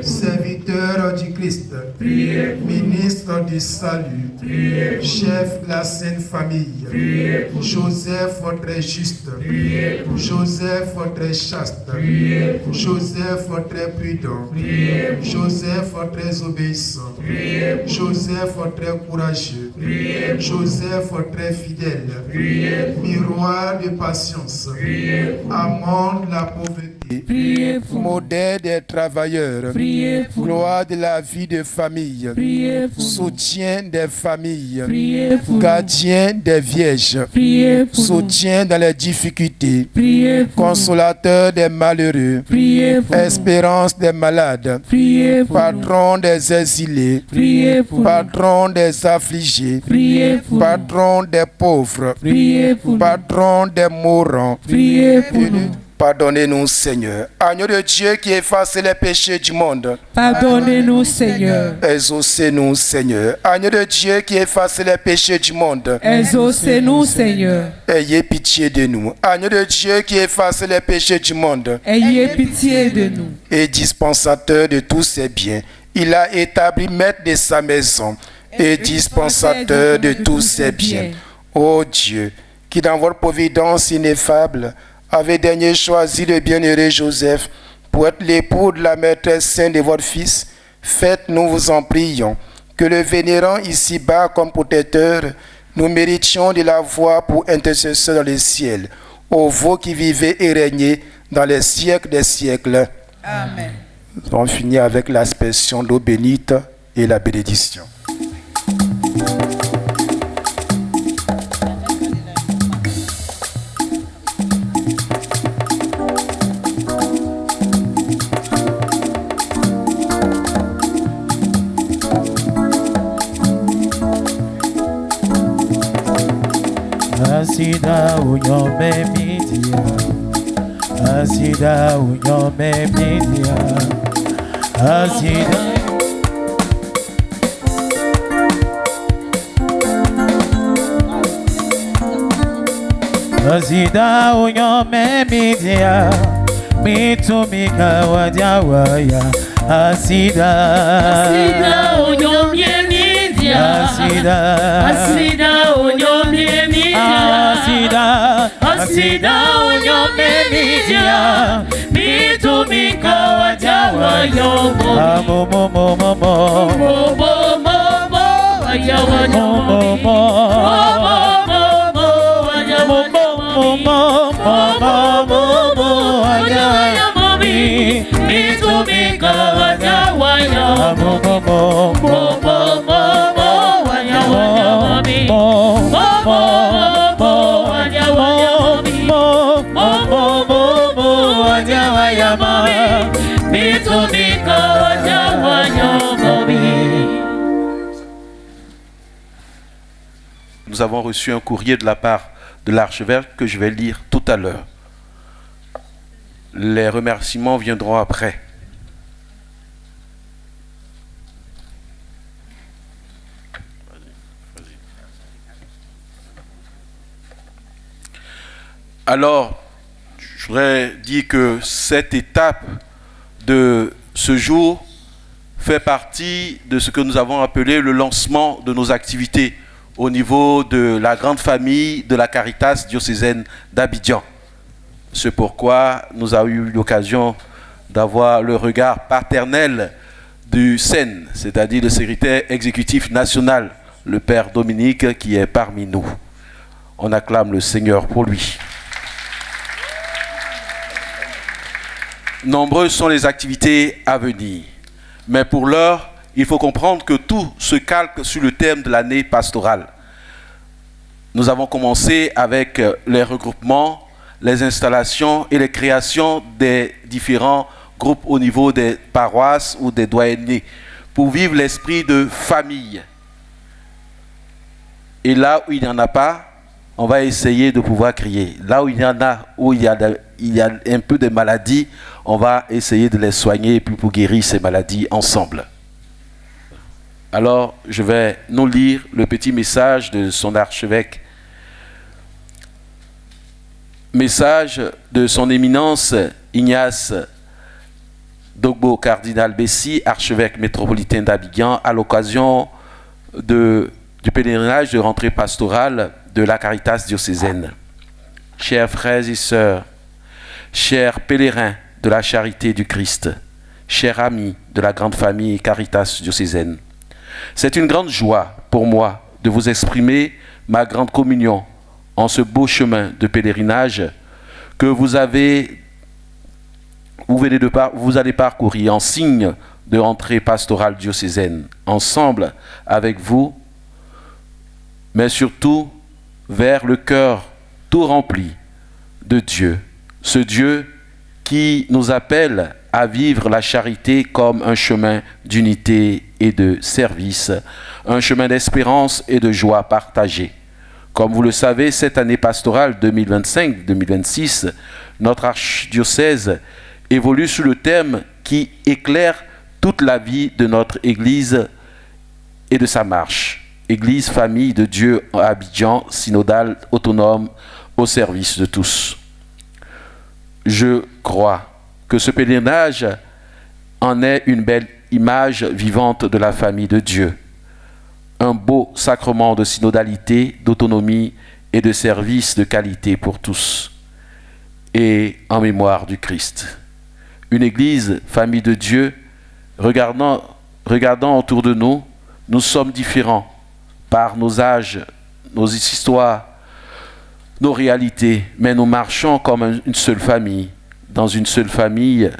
serviteur du Christ, ministre du salut, chef de la Sainte Famille, Joseph très juste, Joseph très chaste, Joseph très prudent, Joseph très obéissant, Joseph très courageux, Joseph très fidèle, miroir de patience, amant de la pauvreté, modèle des travailleurs, gloire de la vie de famille, soutien des familles, gardien des vierges, soutien dans les difficultés, consolateur des malheureux, espérance des malades, patron des exilés, patron des affligés, patron des pauvres, patron des mourants. Pardonnez-nous, Seigneur. Agneau de Dieu qui efface les péchés du monde. Pardonnez-nous, Seigneur. Exaucez-nous, Seigneur. Agneau de Dieu qui efface les péchés du monde. Exaucez-nous, Seigneur. Ayez pitié de nous. Agneau de Dieu qui efface les péchés du monde. Ayez pitié de nous. Et dispensateur de tous ses biens, il a établi maître de sa maison et dispensateur de tous ses biens. Ô Dieu, qui dans votre providence ineffable avait dernier choisi le bienheureux Joseph pour être l'époux de la maîtresse sainte de votre Fils, faites-nous, vous en prions, que le vénérant ici-bas comme protecteur, nous méritions de l'avoir pour intercesseur dans les ciels, ô vous qui vivez et régnez dans les siècles des siècles. Amen. On finit avec l'aspersion d'eau bénite et la bénédiction. Asida unyome mitia, asida unyome mitia, asida. Asida unyome mitia, mitumika wajawaya, asida. Asida unyome mitia, asida unyome mitia, asida unyome mitia, mitumika wajawaya, Nous avons reçu un courrier de la part de l'archevêque que je vais lire tout à l'heure. Les remerciements viendront après. Alors, je voudrais dire que cette étape de ce jour fait partie de ce que nous avons appelé le lancement de nos activités au niveau de la grande famille de la Caritas diocésaine d'Abidjan. C'est pourquoi nous avons eu l'occasion d'avoir le regard paternel du SEN, c'est-à-dire le secrétaire exécutif national, le Père Dominique, qui est parmi nous. On acclame le Seigneur pour lui. Nombreuses sont les activités à venir, mais pour l'heure, il faut comprendre que tout se calque sur le thème de l'année pastorale. Nous avons commencé avec les regroupements, les installations et les créations des différents groupe au niveau des paroisses ou des doyennés, pour vivre l'esprit de famille. Et là où il n'y en a pas, on va essayer de pouvoir crier. Là où il y en a, où il y a un peu de maladies, on va essayer de les soigner et puis pour guérir ces maladies ensemble. Alors, je vais nous lire le petit message de son archevêque. Message de son éminence Ignace Dogbo Cardinal Bessi, archevêque métropolitain d'Abidjan, à l'occasion du pèlerinage de rentrée pastorale de la Caritas diocésaine. Chers frères et sœurs, chers pèlerins de la charité du Christ, chers amis de la grande famille Caritas diocésaine, c'est une grande joie pour moi de vous exprimer ma grande communion en ce beau chemin de pèlerinage que vous allez parcourir en signe de rentrée pastorale diocésaine, ensemble avec vous, mais surtout vers le cœur tout rempli de Dieu, ce Dieu qui nous appelle à vivre la charité comme un chemin d'unité et de service, un chemin d'espérance et de joie partagée. Comme vous le savez, cette année pastorale 2025-2026, notre archidiocèse évolue sous le thème qui éclaire toute la vie de notre Église et de sa marche. Église, famille de Dieu à Abidjan, synodale, autonome, au service de tous. Je crois que ce pèlerinage en est une belle image vivante de la famille de Dieu. Un beau sacrement de synodalité, d'autonomie et de service de qualité pour tous. Et en mémoire du Christ. Une église, famille de Dieu, regardant autour de nous, nous sommes différents par nos âges, nos histoires, nos réalités, mais nous marchons comme une seule famille. Dans une famille,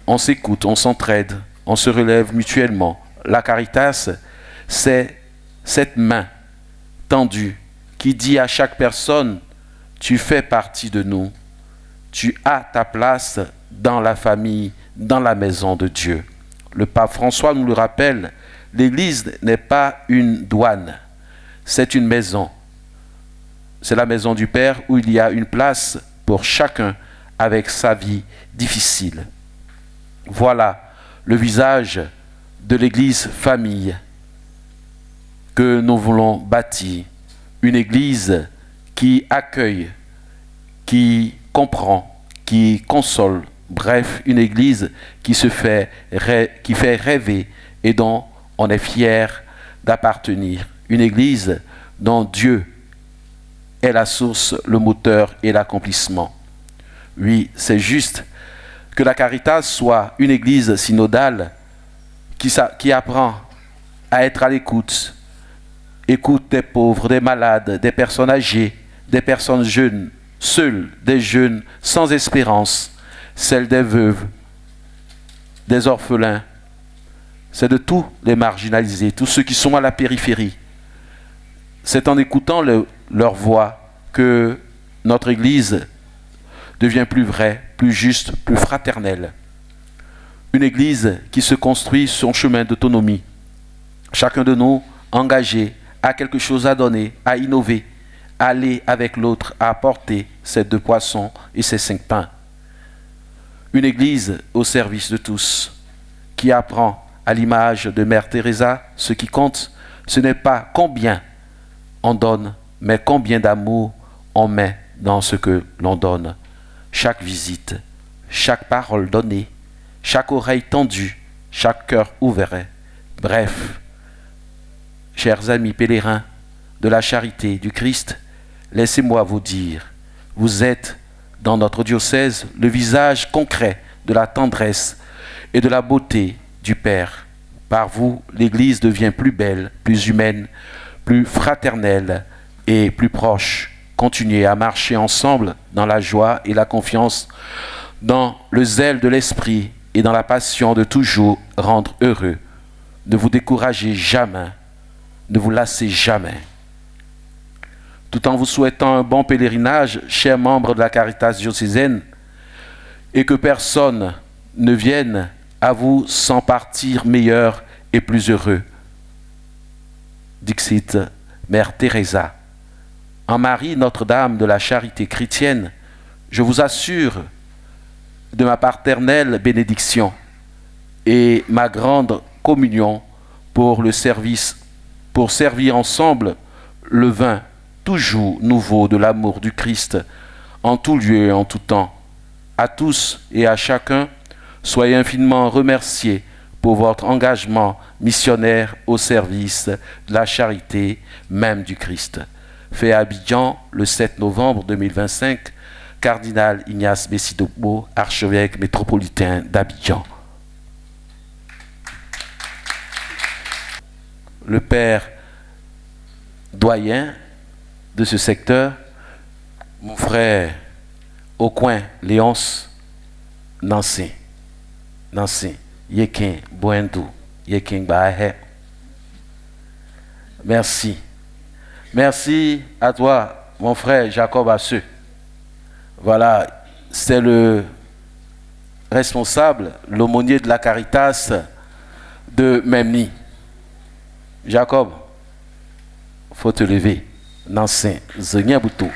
on s'écoute, on s'entraide, on se relève mutuellement. La Caritas, c'est cette main tendue qui dit à chaque personne, tu fais partie de nous, tu as ta place dans la famille, dans la maison de Dieu. Le pape François nous le rappelle, l'Église n'est pas une douane, c'est une maison. C'est la maison du Père où il y a une place pour chacun avec sa vie difficile. Voilà le visage de l'Église famille que nous voulons bâtir. Une Église qui accueille, qui comprend, qui console. Bref, une Église qui fait rêver et dont on est fier d'appartenir. Une Église dont Dieu est la source, le moteur et l'accomplissement. Oui, c'est juste que la Caritas soit une Église synodale qui apprend à être à l'écoute. Écoute des pauvres, des malades, des personnes âgées, des personnes jeunes, seules, des jeunes sans espérance, celles des veuves, des orphelins. C'est de tous les marginalisés, tous ceux qui sont à la périphérie. C'est en écoutant leur voix que notre Église devient plus vraie, plus juste, plus fraternelle. Une Église qui se construit son chemin d'autonomie. Chacun de nous engagé a quelque chose à donner, à innover, à aller avec l'autre, à apporter ces 2 poissons et ces 5 pains. Une Église au service de tous, qui apprend à l'image de Mère Teresa, ce qui compte, ce n'est pas combien on donne, mais combien d'amour on met dans ce que l'on donne. Chaque visite, chaque parole donnée, chaque oreille tendue, chaque cœur ouvert. Bref, chers amis pèlerins de la charité du Christ, laissez-moi vous dire, vous êtes dans notre diocèse le visage concret de la tendresse et de la beauté du Père. Par vous, l'Église devient plus belle, plus humaine, plus fraternelle et plus proche. Continuez à marcher ensemble dans la joie et la confiance, dans le zèle de l'esprit et dans la passion de toujours rendre heureux. Ne vous découragez jamais, ne vous lassez jamais. Tout en vous souhaitant un bon pèlerinage, chers membres de la Caritas diocésaine, et que personne ne vienne à vous sans partir meilleur et plus heureux. Dixit, Mère Teresa. En Marie, Notre-Dame de la charité chrétienne, je vous assure de ma paternelle bénédiction et ma grande communion pour le service, pour servir ensemble le vin toujours nouveau de l'amour du Christ en tout lieu et en tout temps. À tous et à chacun, soyez infiniment remerciés pour votre engagement missionnaire au service de la charité même du Christ. Fait à Abidjan le 7 novembre 2025, Cardinal Ignace Bessi-Dokbo, archevêque métropolitain d'Abidjan. Le père doyen de ce secteur, mon frère au coin Léonce Nancy, Yekin Boendou, Yekin Bahe. Merci. Merci à toi, mon frère Jacob Asseux. Voilà, c'est le responsable, l'aumônier de la Caritas de Memni. Jacob, faut te lever. Nancy, Zenia Boutou.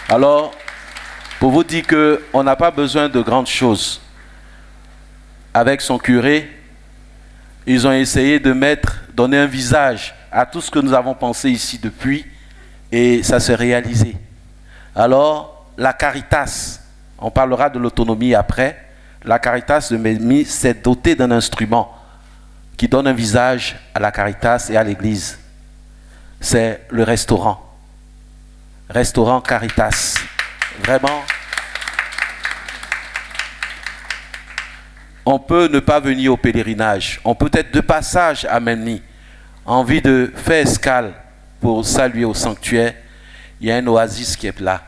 Alors, pour vous dire qu'on n'a pas besoin de grandes choses. Avec son curé, ils ont essayé de donner un visage à tout ce que nous avons pensé ici depuis, et ça s'est réalisé. Alors, la Caritas, on parlera de l'autonomie après, la Caritas de Memni s'est dotée d'un instrument qui donne un visage à la Caritas et à l'Église. C'est le restaurant. Restaurant Caritas. Vraiment. On peut ne pas venir au pèlerinage. On peut être de passage à Memni. Envie de faire escale pour saluer au sanctuaire. Il y a un oasis qui est là.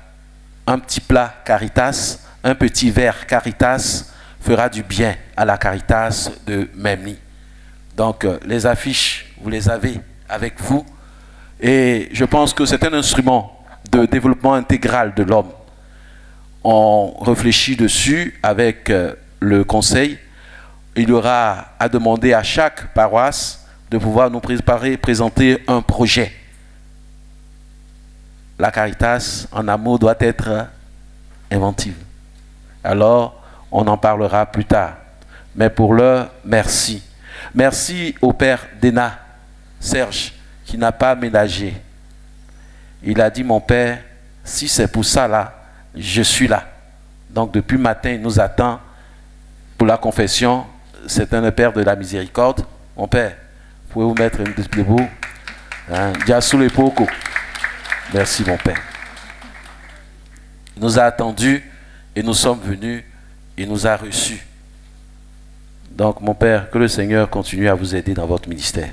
Un petit plat Caritas, un petit verre Caritas fera du bien à la Caritas de Memni. Donc, les affiches, vous les avez avec vous. Et je pense que c'est un instrument de développement intégral de l'homme. On réfléchit dessus avec le conseil. Il y aura à demander à chaque paroisse de pouvoir nous présenter un projet. La Caritas, en amour, doit être inventive. Alors, on en parlera plus tard. Mais pour l'heure, merci. Merci au père Dena, Serge, qui n'a pas ménagé. Il a dit, mon père, si c'est pour ça là, je suis là. Donc depuis matin, il nous attend pour la confession. C'est un père de la miséricorde. Mon père, pouvez-vous mettre une debout? Diasou les poko. Merci mon père. Il nous a attendus et nous sommes venus. Il nous a reçus. Donc mon père, que le Seigneur continue à vous aider dans votre ministère.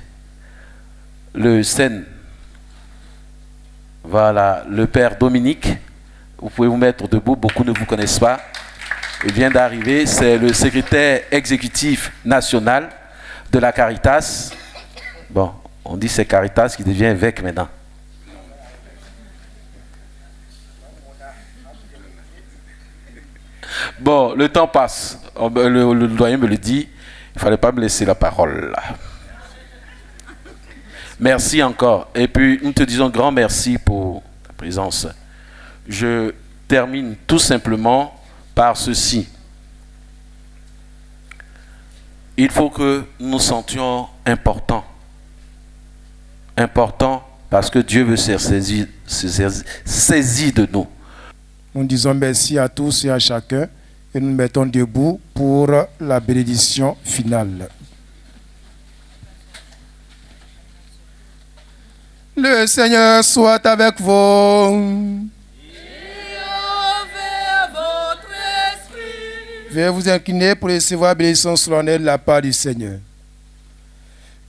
Le Seine, voilà, le père Dominique, vous pouvez vous mettre debout, beaucoup ne vous connaissent pas. Il vient d'arriver, c'est le secrétaire exécutif national de la Caritas. Bon, on dit c'est Caritas qui devient évêque maintenant. Bon, le temps passe. Le doyen me le dit, il ne fallait pas me laisser la parole là. Merci encore. Et puis, nous te disons grand merci pour ta présence. Je termine tout simplement par ceci. Il faut que nous nous sentions importants. Importants parce que Dieu veut se saisir de nous. Nous disons merci à tous et à chacun et nous nous mettons debout pour la bénédiction finale. Le Seigneur soit avec vous. Veuillez vous incliner pour recevoir la bénédiction solennelle de la part du Seigneur.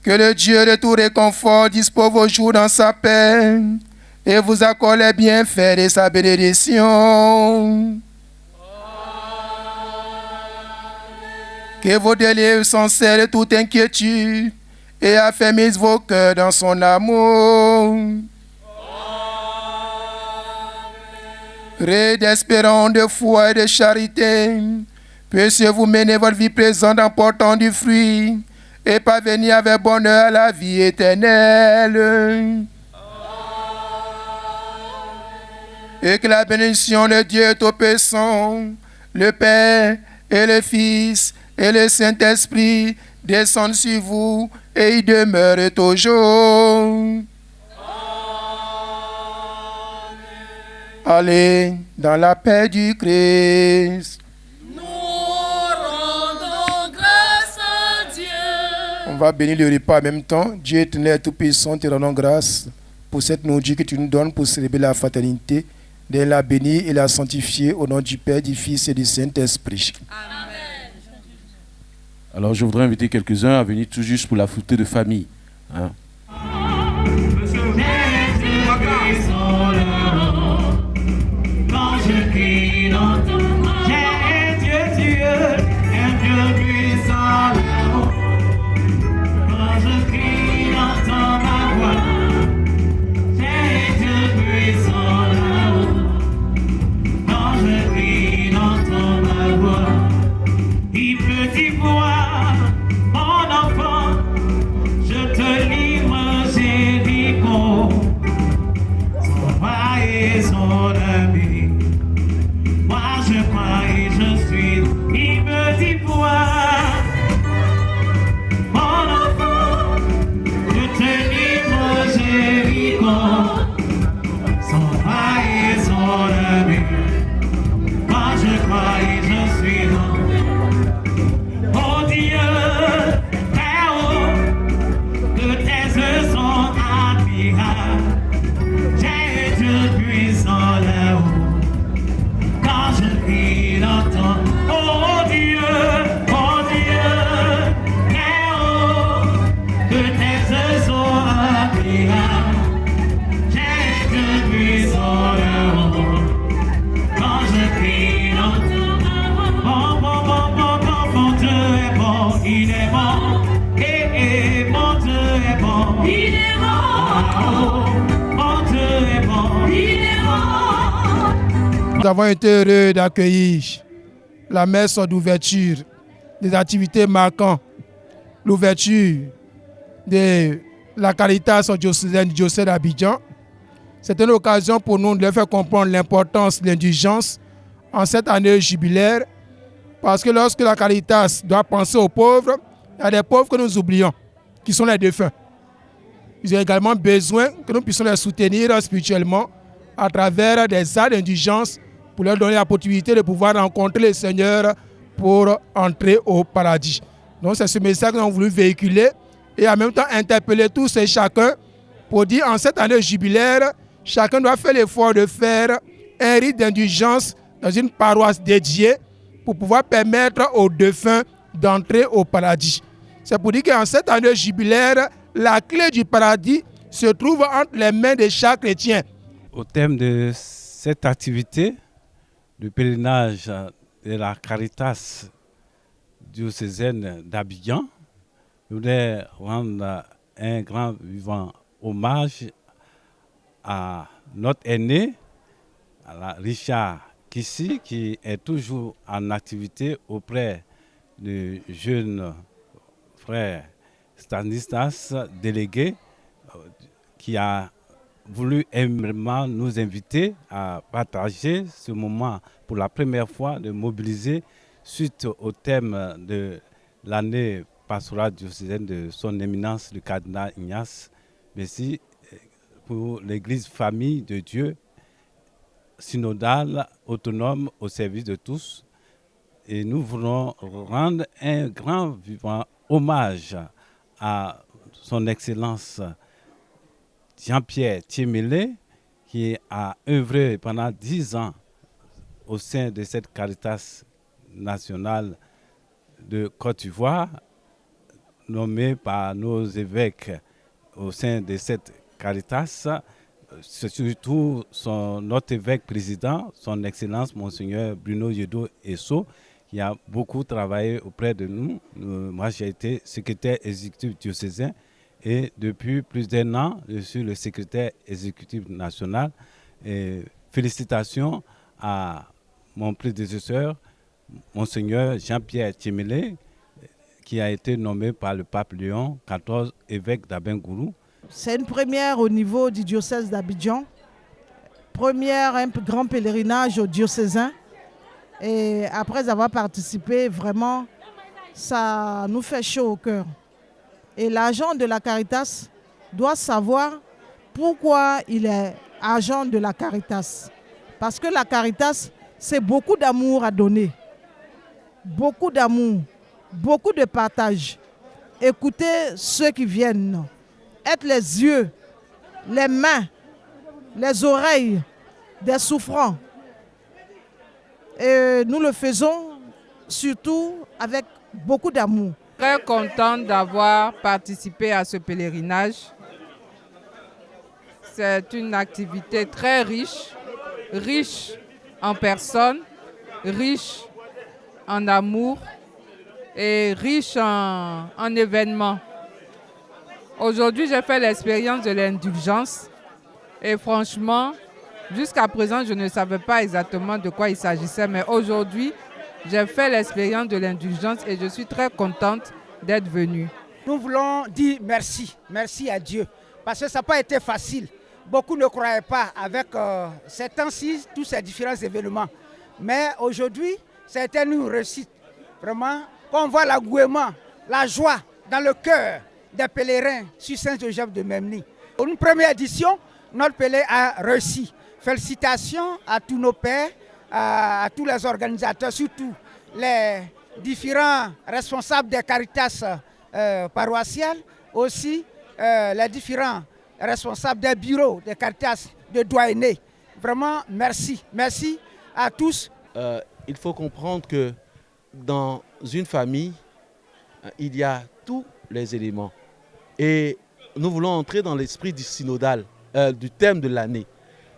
Que le Dieu de tout réconfort dispose vos jours dans sa paix et vous accorde les bienfaits de sa bénédiction. Que vos délires s'enserrent de toute inquiétude et affermissent vos cœurs dans son amour. d'espérance, de foi et de charité, puissiez-vous mener votre vie présente en portant du fruit et parvenir avec bonheur à la vie éternelle. Et que la bénédiction de Dieu Tout-Puissant, le Père et le Fils et le Saint-Esprit descendent sur vous et y demeurent toujours. Allez dans la paix du Christ. Nous rendons grâce à Dieu. On va bénir le repas en même temps. Dieu éternel Tout-Puissant, te rendons grâce pour cette nourriture que tu nous donnes pour célébrer la fraternité, de la bénir et la sanctifier au nom du Père, du Fils et du Saint-Esprit. Amen. Alors je voudrais inviter quelques-uns à venir tout juste pour la foutre de famille. Hein. Quand je crie dans ton nom, j'ai un Dieu puissant là-haut. Quand je crie dans ton voix, j'ai un Dieu puissant là-haut. Quand je crie dans ton voix, il peut y voir mon enfant, je te livre Jéricho, son roi et son ami. Moi je crois et je suis, il me dit voir mon enfant, je te livre Jéricho, son roi et son ami. Moi je crois et je suis oh Dieu, très haut, que tes yeux sont admirables. J'ai un Dieu puissant là-haut. Quand je crie dans ton oh Dieu, très haut, que tes yeux sont admirables. J'ai un Dieu puissant là-haut. Quand je crie dans ton mon Dieu est bon, il est bon, mon Dieu est bon, il est bon, mon Dieu est bon, il est bon. Nous avons été heureux d'accueillir la messe d'ouverture, des activités marquant l'ouverture de la Caritas diocésaine du diocèse d'Abidjan. C'est une occasion pour nous de leur faire comprendre l'importance de l'indulgence en cette année jubilaire, parce que lorsque la Caritas doit penser aux pauvres, il y a des pauvres que nous oublions, qui sont les défunts. Ils ont également besoin que nous puissions les soutenir spirituellement à travers des actes d'indulgence pour leur donner la possibilité de pouvoir rencontrer le Seigneur pour entrer au paradis. Donc c'est ce message que nous avons voulu véhiculer et en même temps interpeller tous et chacun pour dire en cette année jubilaire, chacun doit faire l'effort de faire un rite d'indulgence dans une paroisse dédiée pour pouvoir permettre aux défunts d'entrer au paradis. C'est pour dire qu'en cette année jubilaire, la clé du paradis se trouve entre les mains de chaque chrétien. Au thème de cette activité, le pèlerinage de la Caritas diocésaine d'Abidjan, je voudrais rendre un grand vivant hommage à notre aîné, à Richard Kissi, qui est toujours en activité auprès du jeune frère Stanislas, délégué, qui a voulu aisément nous inviter à partager ce moment pour la première fois, de mobiliser suite au thème de l'année pastorale diocésaine de son éminence le cardinal Ignace Messi, pour l'église famille de Dieu, synodale, autonome, au service de tous. Et nous voulons rendre un grand vivant hommage à son Excellence Jean-Pierre Thiémélé, qui a œuvré pendant 10 ans au sein de cette Caritas nationale de Côte d'Ivoire, nommée par nos évêques au sein de cette Caritas. C'est surtout notre évêque président, son Excellence Monseigneur Bruno Yedo Esso, qui a beaucoup travaillé auprès de nous. Moi, j'ai été secrétaire exécutif diocésain et depuis plus d'1 an, je suis le secrétaire exécutif national. Et félicitations à mon prédécesseur, Monseigneur Jean-Pierre Tchimélé, qui a été nommé par le pape Léon XIV évêque d'Abengourou. C'est une première au niveau du diocèse d'Abidjan. Un grand pèlerinage au diocésain. Et après avoir participé, vraiment, ça nous fait chaud au cœur. Et l'agent de la Caritas doit savoir pourquoi il est agent de la Caritas. Parce que la Caritas, c'est beaucoup d'amour à donner. Beaucoup d'amour, beaucoup de partage. Écouter ceux qui viennent. Être les yeux, les mains, les oreilles des souffrants. Et nous le faisons surtout avec beaucoup d'amour. Très contente d'avoir participé à ce pèlerinage. C'est une activité très riche, riche en personnes, riche en amour et riche en événements. Aujourd'hui, j'ai fait l'expérience de l'indulgence et franchement, jusqu'à présent, je ne savais pas exactement de quoi il s'agissait, mais aujourd'hui, j'ai fait l'expérience de l'indulgence et je suis très contente d'être venue. Nous voulons dire merci, merci à Dieu, parce que ça n'a pas été facile. Beaucoup ne croyaient pas avec ces temps-ci, tous ces différents événements. Mais aujourd'hui, ça a été une réussite. Vraiment, quand on voit l'engouement, la joie dans le cœur des pèlerins sur Saint-Joseph de Memni. Pour une première édition, notre pèlerin a réussi. Félicitations à tous nos pères, à tous les organisateurs, surtout les différents responsables des Caritas paroissiales, aussi les différents responsables des bureaux des Caritas de Douainé. Vraiment, merci. Merci à tous. Il faut comprendre que dans une famille, il y a tous les éléments. Et nous voulons entrer dans l'esprit du synodal, du thème de l'année.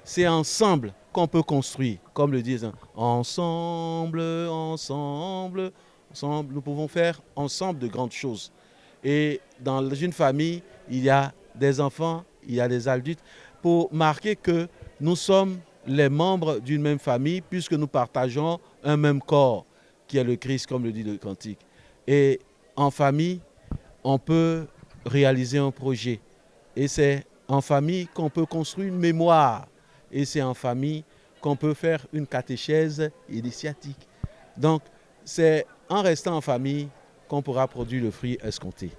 C'est ensemble qu'on peut construire, comme le disent, ensemble, ensemble, ensemble, nous pouvons faire ensemble de grandes choses. Et dans une famille, il y a des enfants, il y a des adultes, pour marquer que nous sommes les membres d'une même famille, puisque nous partageons un même corps, qui est le Christ, comme le dit le cantique. Et en famille, on peut réaliser un projet. Et c'est en famille qu'on peut construire une mémoire. Et c'est en famille qu'on peut faire une catéchèse initiatique. Donc, c'est en restant en famille qu'on pourra produire le fruit escompté.